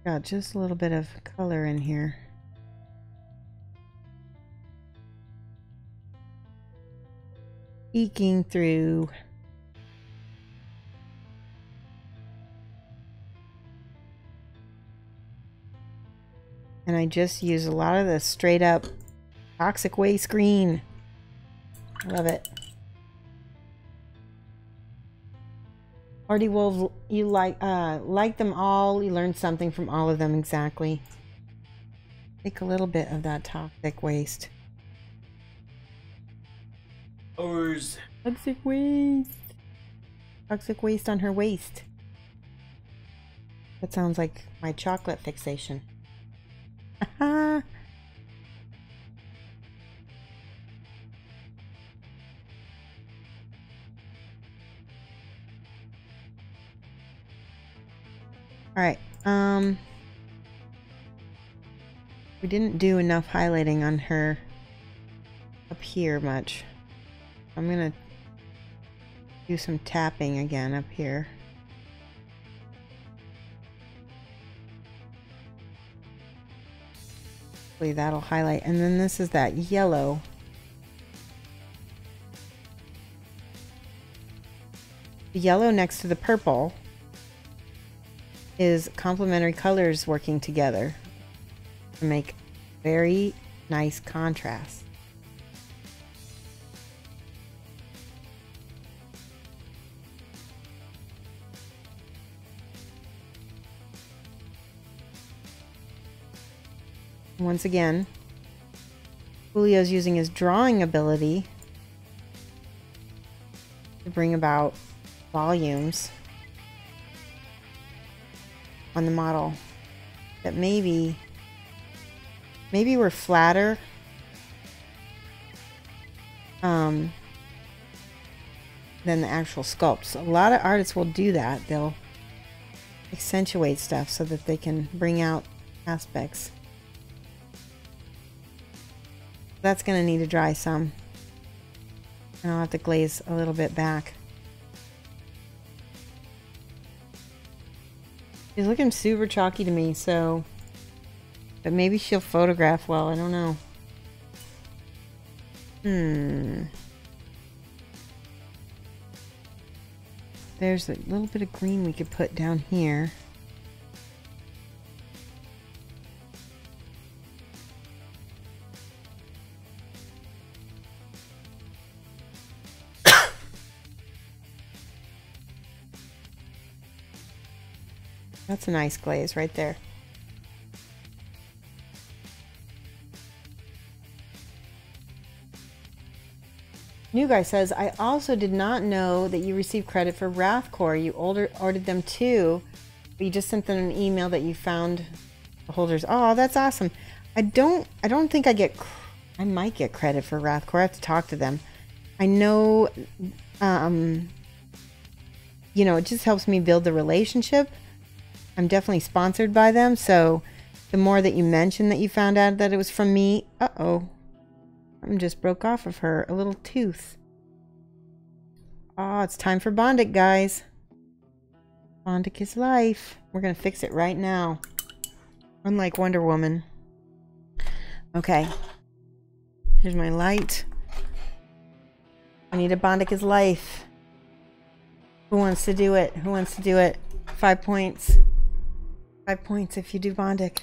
Got just a little bit of color in here. Peeking through. And I just use a lot of the straight up toxic waste green. Love it. Artie Wolf, you like them all. You learned something from all of them. Exactly. Take a little bit of that toxic waste. Toxic waste. Toxic waste on her waist. That sounds like my chocolate fixation. Haha. All right. We didn't do enough highlighting on her up here much. I'm gonna do some tapping again up here. Hopefully that'll highlight. And then this is that yellow. The yellow next to the purple is complementary colors working together to make very nice contrast. Once again, Julio's using his drawing ability to bring about volumes on the model that maybe were flatter than the actual sculpts. A lot of artists will do that. They'll accentuate stuff so that they can bring out aspects. That's going to need to dry some. And I'll have to glaze a little bit back. She's looking super chalky to me, so... But maybe she'll photograph well, I don't know. There's a little bit of green we could put down here. That's a nice glaze right there. New Guy says, I also did not know that you received credit for Wrathcore. You ordered them too, but you just sent them an email that you found the holders. Oh, that's awesome. I don't think I might get credit for Wrathcore. I have to talk to them. I know, you know, it just helps me build the relationship. I'm definitely sponsored by them, so the more that you mention that you found out that it was from me... Uh-oh. Something just broke off of her. A little tooth. Oh, it's time for Bondic, guys. Bondic is life. We're going to fix it right now. Unlike Wonder Woman. Okay. Here's my light. I need a Bondic is life. Who wants to do it? Who wants to do it? 5 points. 5 points if you do Bondic.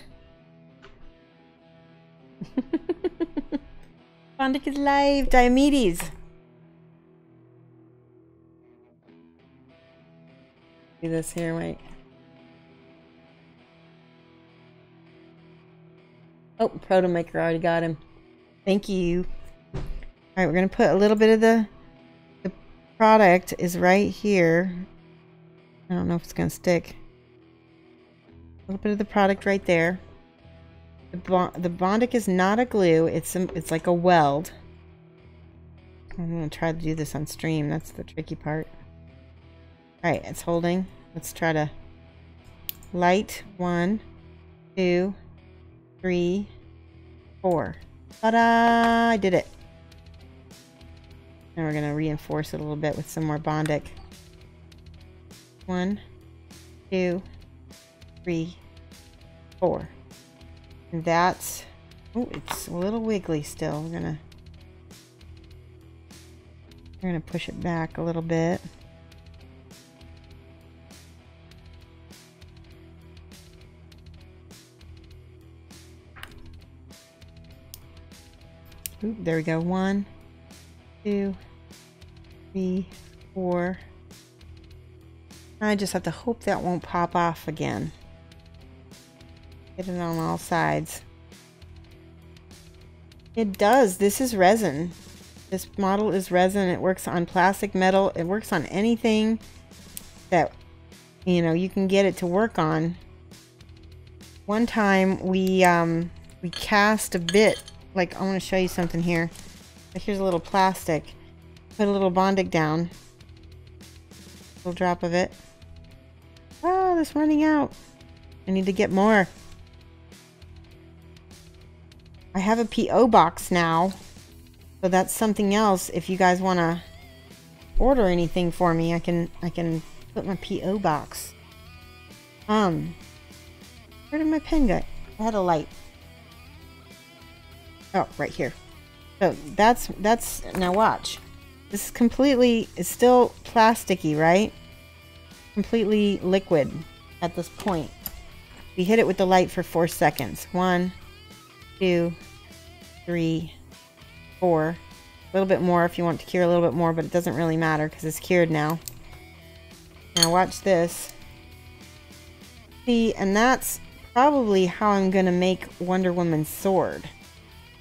Bondic is live. Diomedes. Do this here, wait. Oh, Protomaker already got him. Thank you. Alright, we're going to put a little bit of the product is right here. I don't know if it's going to stick. A little bit of the product right there. The Bondic is not a glue. It's like a weld. I'm gonna try to do this on stream. That's the tricky part. Alright, it's holding. Let's try to light. 1, 2, 3, 4. Ta-da! I did it. And we're gonna reinforce it a little bit with some more Bondic. 1, 2, 3, 4. And that's... oh, it's a little wiggly still. We're gonna push it back a little bit. Oop, there we go. 1, 2, 3, 4. I just have to hope that won't pop off again. Get it on all sides. It does. This is resin. This model is resin. It works on plastic, metal. It works on anything that, you know, you can get it to work on. One time we cast a bit. Like, I want to show you something here. Here's a little plastic. Put a little Bondic down. A little drop of it. Oh, it's running out. I need to get more. I have a PO box now. So that's something else. If you guys want to order anything for me, I can put my PO box. Where did my pen go? I had a light. Oh, right here. So that's now watch. This is completely, it's still plasticky, right? Completely liquid at this point. We hit it with the light for 4 seconds. 1, 2, 3, 4. A little bit more if you want to cure a little bit more, but it doesn't really matter because it's cured now. Now watch this. See, and that's probably how I'm going to make Wonder Woman's sword.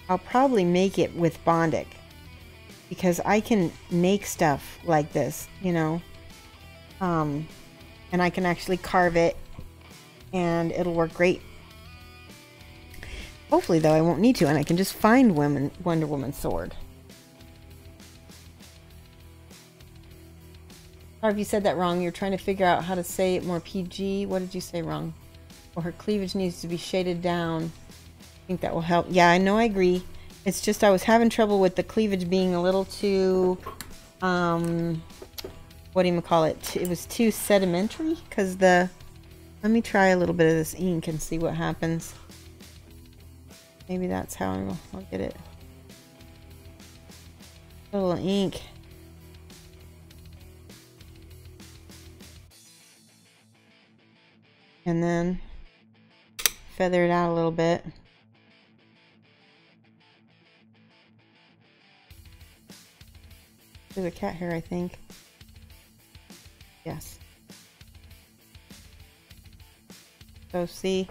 I'll probably make it with Bondic because I can make stuff like this, you know, and I can actually carve it and it'll work great. Hopefully though I won't need to, and I can just find Wonder Woman's sword. Sorry if you said that wrong. You're trying to figure out how to say it more PG. What did you say wrong? Well, her cleavage needs to be shaded down. I think that will help. Yeah, I know, I agree. It's just I was having trouble with the cleavage being a little too, what do you call it? It was too sedimentary because the, let me try a little bit of this ink and see what happens. Maybe that's how I'll get it. A little ink. And then feather it out a little bit. There's a cat hair, I think. Yes. So see,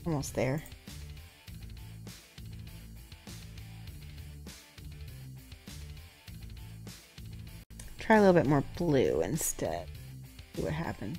almost there. Try a little bit more blue instead. See what happens.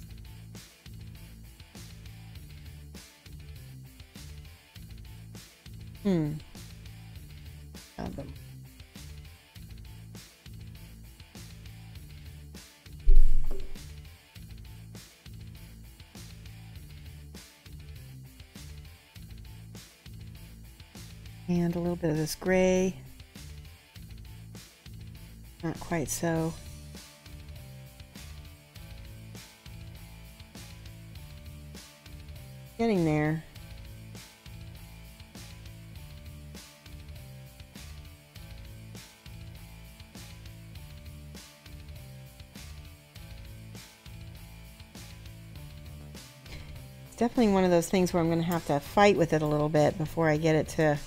And a little bit of this gray. Not quite so. Getting there. It's definitely one of those things where I'm going to have to fight with it a little bit before I get it to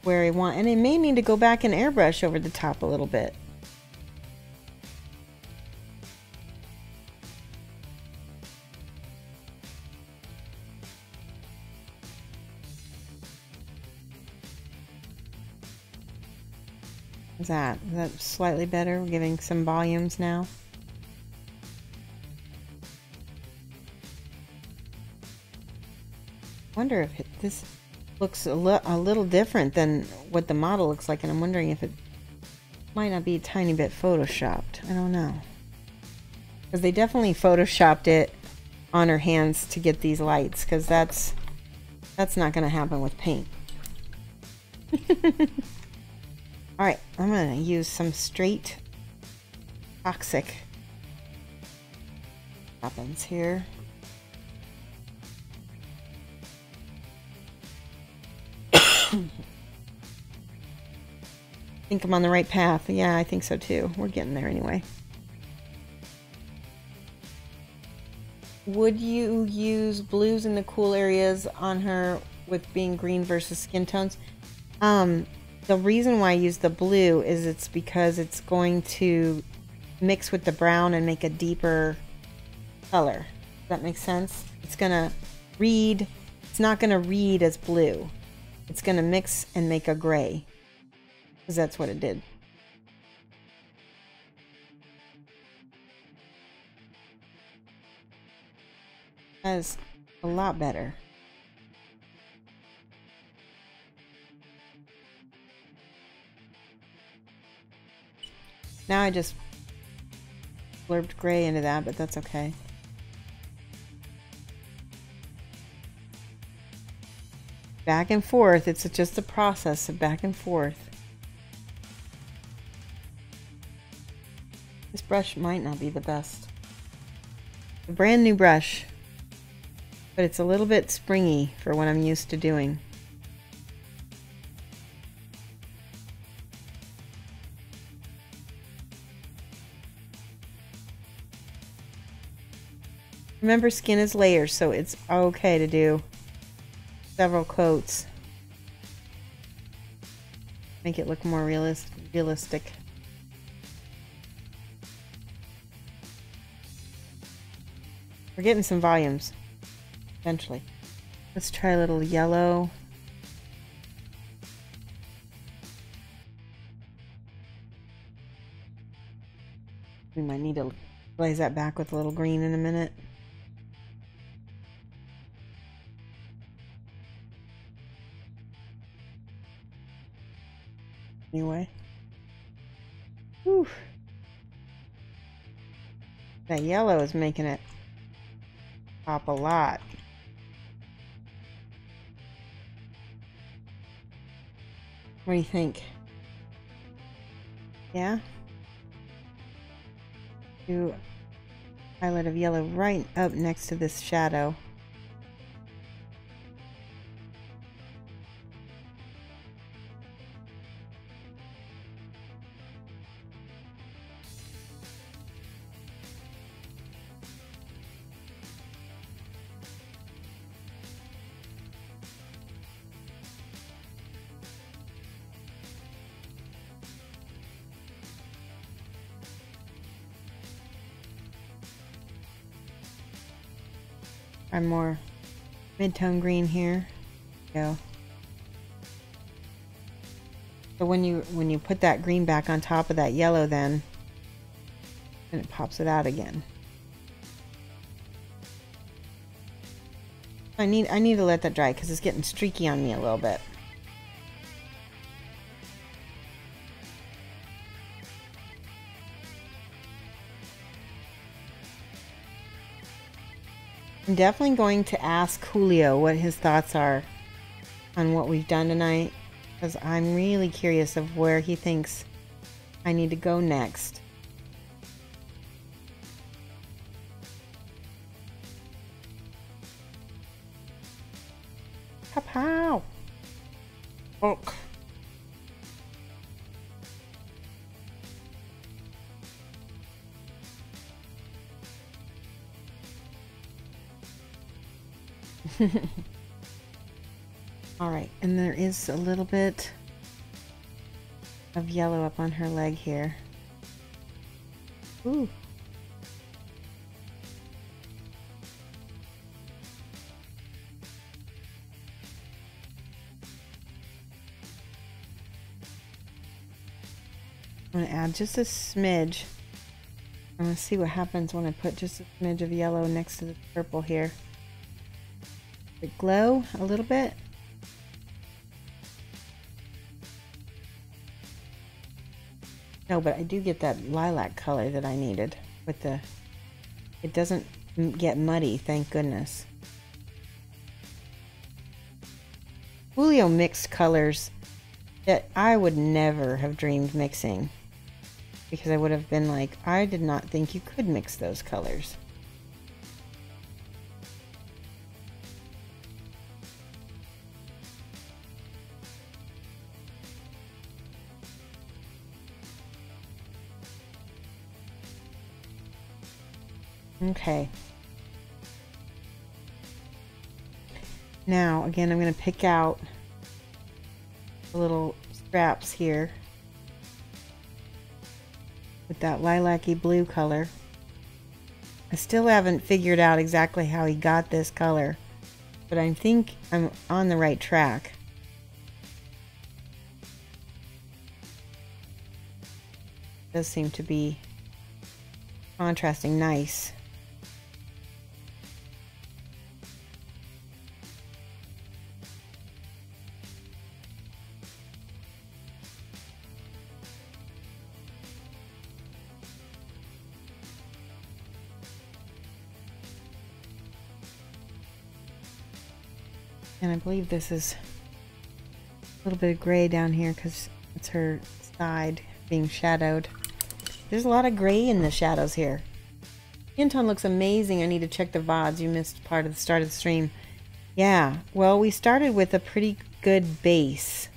where I want. And I may need to go back and airbrush over the top a little bit. Is that slightly better? We're giving some volumes now. Wonder if this looks a little different than what the model looks like, and I'm wondering if Might not be a tiny bit photoshopped. I don't know. Because they definitely photoshopped it on her hands to get these lights. Because that's not going to happen with paint. Alright, I'm going to use some straight toxic happens here. I think I'm on the right path. Yeah, I think so too. We're getting there anyway. Would you use blues in the cool areas on her with being green versus skin tones? The reason why I use the blue is it's because it's going to mix with the brown and make a deeper color. Does that make sense? It's gonna read, it's not gonna read as blue. It's gonna mix and make a gray. Because that's what it did. That is a lot better. Now I just blurbed gray into that, but that's okay. Back and forth. It's just a process of back and forth. This brush might not be the best. A brand new brush, but it's a little bit springy for what I'm used to doing. Remember, skin is layers, so it's okay to do several coats. Make it look more realistic. We're getting some volumes eventually. Let's try a little yellow. We might need to blaze that back with a little green in a minute. Anyway. Whew. That yellow is making it pop a lot. What do you think? Yeah? Do a highlight of yellow right up next to this shadow. I'm more mid-tone green here. Go. So when you put that green back on top of that yellow, then it pops it out again. I need to let that dry because it's getting streaky on me a little bit. I'm definitely going to ask Julio what his thoughts are on what we've done tonight, because I'm really curious of where he thinks I need to go next. Kapow! Oh. Alright, and there is a little bit of yellow up on her leg here. Ooh. I'm going to add just a smidge. I'm going to see what happens when I put just a smidge of yellow next to the purple here. It glow a little bit. No, but I do get that lilac color that I needed with the... It doesn't get muddy, thank goodness. Julio mixed colors that I would never have dreamed mixing. Because I would have been like, I did not think you could mix those colors. Okay. Now, again, I'm going to pick out the little scraps here with that lilac-y blue color. I still haven't figured out exactly how he got this color, but I think I'm on the right track. It does seem to be contrasting nice. And I believe this is a little bit of gray down here because it's her side being shadowed. There's a lot of gray in the shadows here. Skin looks amazing. I need to check the VODs. You missed part of the start of the stream. Yeah, well, we started with a pretty good base.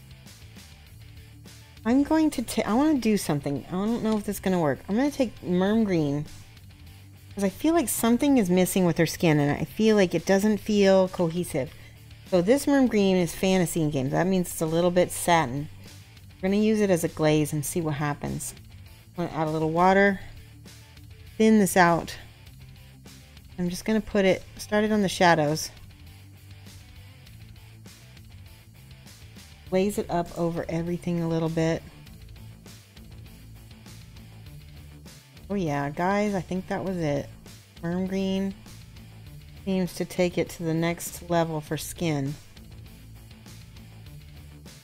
I'm going to I want to do something. I don't know if this is going to work. I'm going to take Merm Green because I feel like something is missing with her skin and I feel like it doesn't feel cohesive. So this Merm Green is fantasy in games. That means it's a little bit satin. We're going to use it as a glaze and see what happens. I'm going to add a little water. Thin this out. I'm just going to put it, start it on the shadows. Glaze it up over everything a little bit. Oh yeah, guys, I think that was it. Merm Green seems to take it to the next level for skin.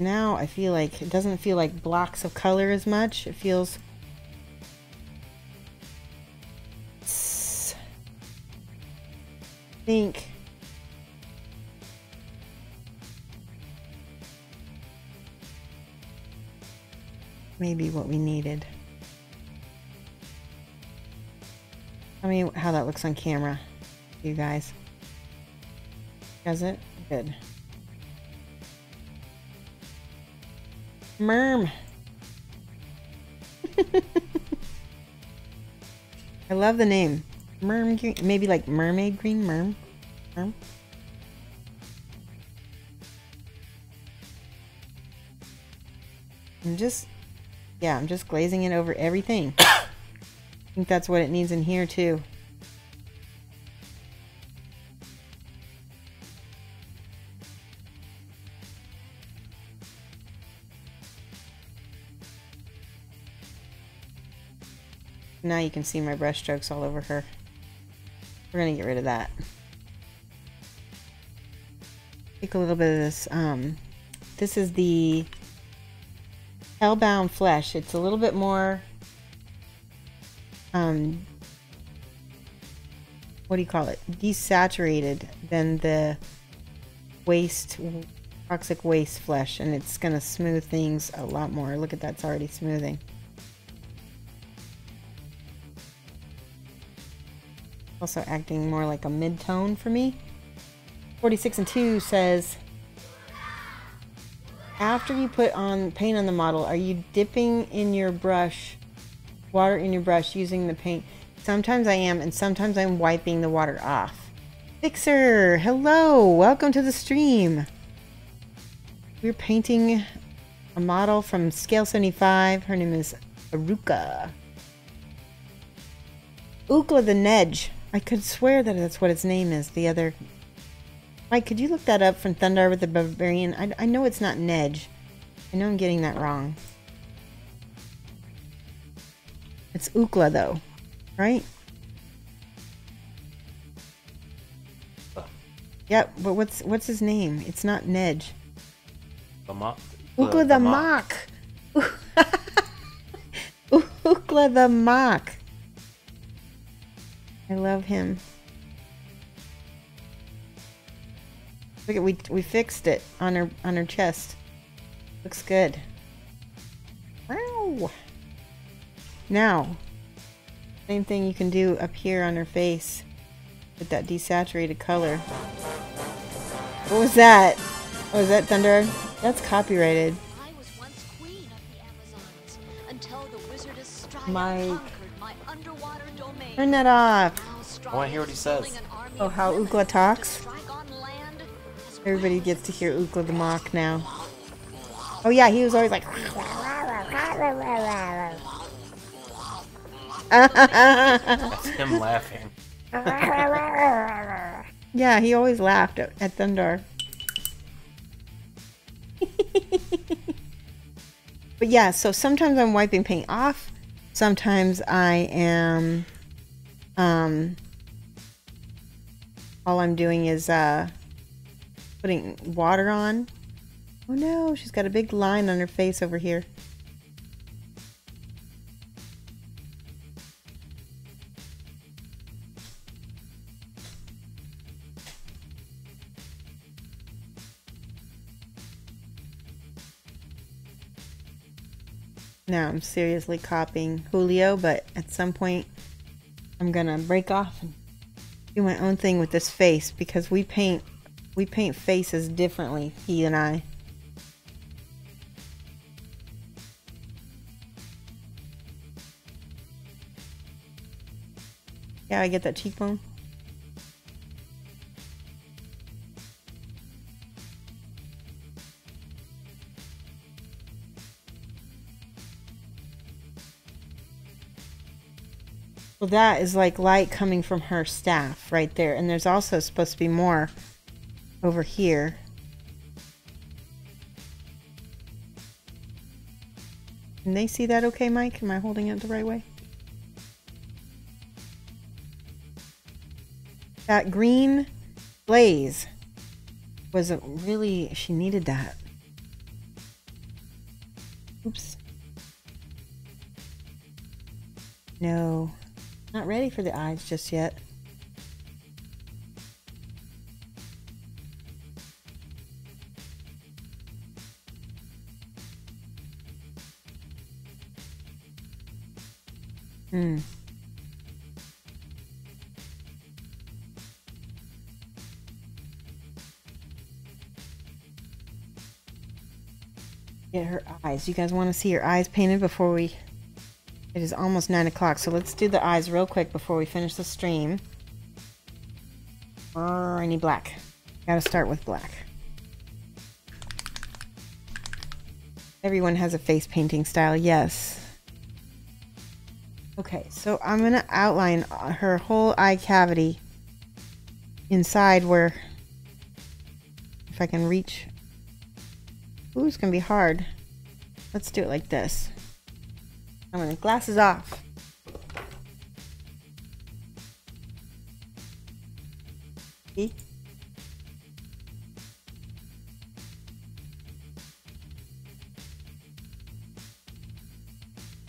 Now I feel like it doesn't feel like blocks of color as much. It feels I think maybe what we needed. Tell me how that looks on camera, you guys. Does it? Good. Merm. I love the name. Merm green. Maybe like mermaid green. Merm. Merm. I'm just glazing it over everything. I think that's what it needs in here too. Now you can see my brush strokes all over her. We're gonna get rid of that. Take a little bit of this. This is the Hellbound Flesh. It's a little bit more, what do you call it? Desaturated than the toxic waste flesh, and it's gonna smooth things a lot more. Look at that, it's already smoothing. Also acting more like a mid-tone for me. 46 and 2 says, after you put on paint on the model, are you dipping in your brush, water in your brush using the paint? Sometimes I am, and sometimes I'm wiping the water off. Fixer, hello, welcome to the stream. We're painting a model from Scale75. Her name is Aruh'Ka. Aruh'Ka the Nedge. I could swear that that's what its name is. The other... Mike, could you look that up from Thunder with the Barbarian? I know it's not Nedge. I know I'm getting that wrong. It's Aruh'Ka though, right? Yep, but what's his name? It's not Nedge. The Mock. Aruh'Ka the Mock. Ookla the Mock. I love him. Look at we fixed it on her chest. Looks good. Wow. Now, same thing you can do up here on her face with that desaturated color. What was that? Oh, is that thunder? That's copyrighted. I was once queen of the Amazons until the wizardess Strida Mike. conquered my underwater domain. Turn that off. I want to hear what he says. Oh, how Ookla talks? Everybody gets to hear Ookla the Mock now. Oh yeah, he was always like... That's him laughing. Yeah, he always laughed at Thunder. But yeah, so sometimes I'm wiping paint off. Sometimes I am... all I'm doing is putting water on. Oh no, she's got a big line on her face over here. Now I'm seriously copying Julio, but at some point I'm gonna break off and do my own thing with this face because we paint faces differently, he and I. Yeah, I get that cheekbone. Well, that is like light coming from her staff right there. And there's also supposed to be more over here. Can they see that okay, Mike? Am I holding it the right way? That green glaze was really, she needed that. Oops. No. Not ready for the eyes just yet. Get her eyes. You guys want to see her eyes painted before we... It is almost 9 o'clock, so let's do the eyes real quick before we finish the stream. Or I need black. Gotta start with black. Everyone has a face painting style, yes. Okay, so I'm gonna outline her whole eye cavity inside where, if I can reach. Ooh, it's gonna be hard. Let's do it like this. I'm gonna glasses off. See?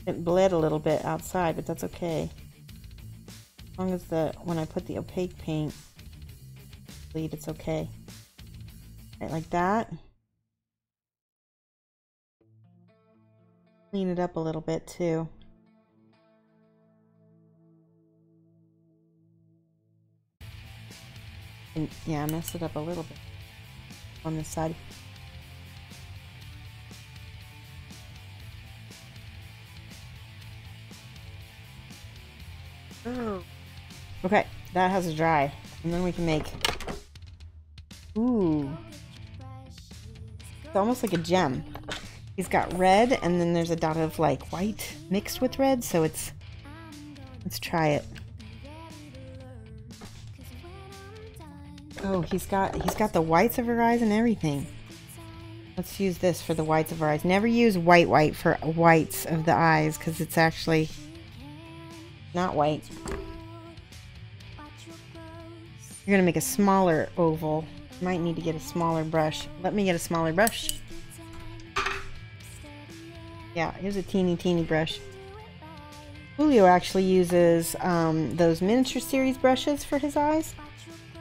It bled a little bit outside, but that's okay. As long as when I put the opaque paint bleed, it's okay. Right, like that. Clean it up a little bit too. And yeah, mess it up a little bit on this side. Okay, that has to dry, and then we can make. Ooh, it's almost like a gem. He's got red, and then there's a dot of like white mixed with red, so it's. Let's try it. Oh, he's got the whites of her eyes and everything. Let's use this for the whites of her eyes. Never use white for whites of the eyes, because it's actually not white. You're gonna make a smaller oval. Might need to get a smaller brush. Let me get a smaller brush. Yeah, here's a teeny brush. Julio actually uses those miniature series brushes for his eyes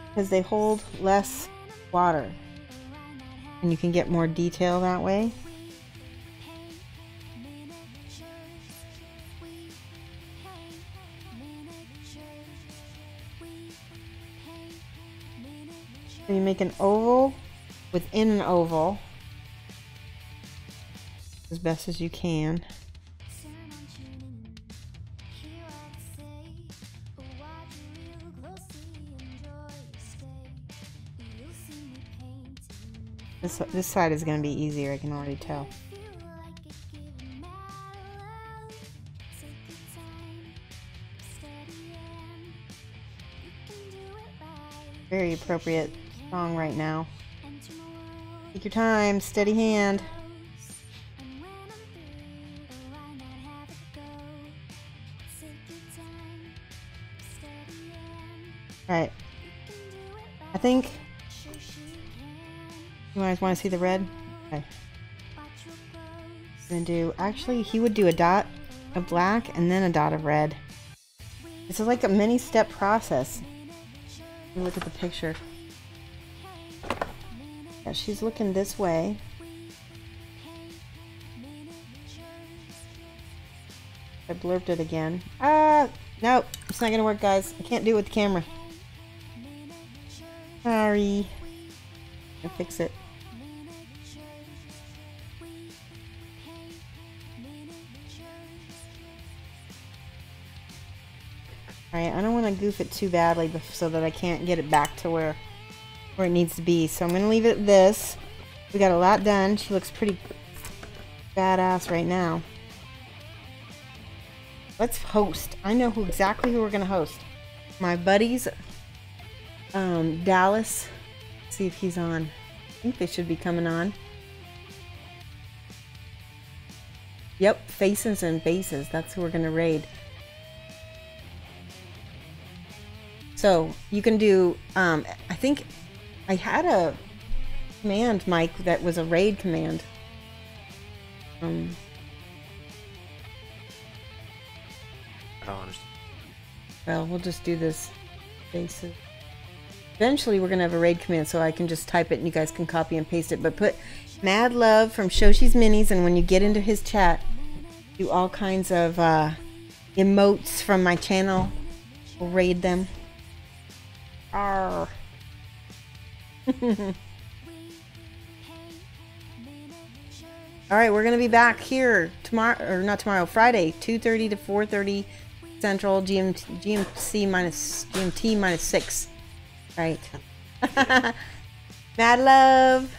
because they hold less water and you can get more detail that way. So you make an oval within an oval as best as you can. This side is going to be easier, I can already tell. Very appropriate song right now. Take your time, steady hand. Alright. I think you guys want to see the red? Okay. I'm gonna do, actually he would do a dot of black and then a dot of red. It's like a many step process. Look at the picture. Yeah, she's looking this way. I blurped it again. No, it's not gonna work, guys. I can't do it with the camera. Sorry. I'll fix it. Alright, I don't want to goof it too badly so that I can't get it back to where it needs to be. So I'm going to leave it at this. We got a lot done. She looks pretty badass right now. Let's host. I know exactly who we're going to host. My buddies, Dallas. Let's see if he's on. I think they should be coming on. Yep, Faces and Bases. That's who we're going to raid. So you can do, I think I had a command mic that was a raid command. I don't understand. Well, we'll just do this basic. Eventually we're going to have a raid command so I can just type it and you guys can copy and paste it. But put Mad Love from Shoshie's Minis, and when you get into his chat, do all kinds of emotes from my channel. We'll raid them. Arr. Alright, we're going to be back here tomorrow, or not tomorrow, Friday, 2:30 to 4:30 Central, GMT minus 6. Right. Mad love.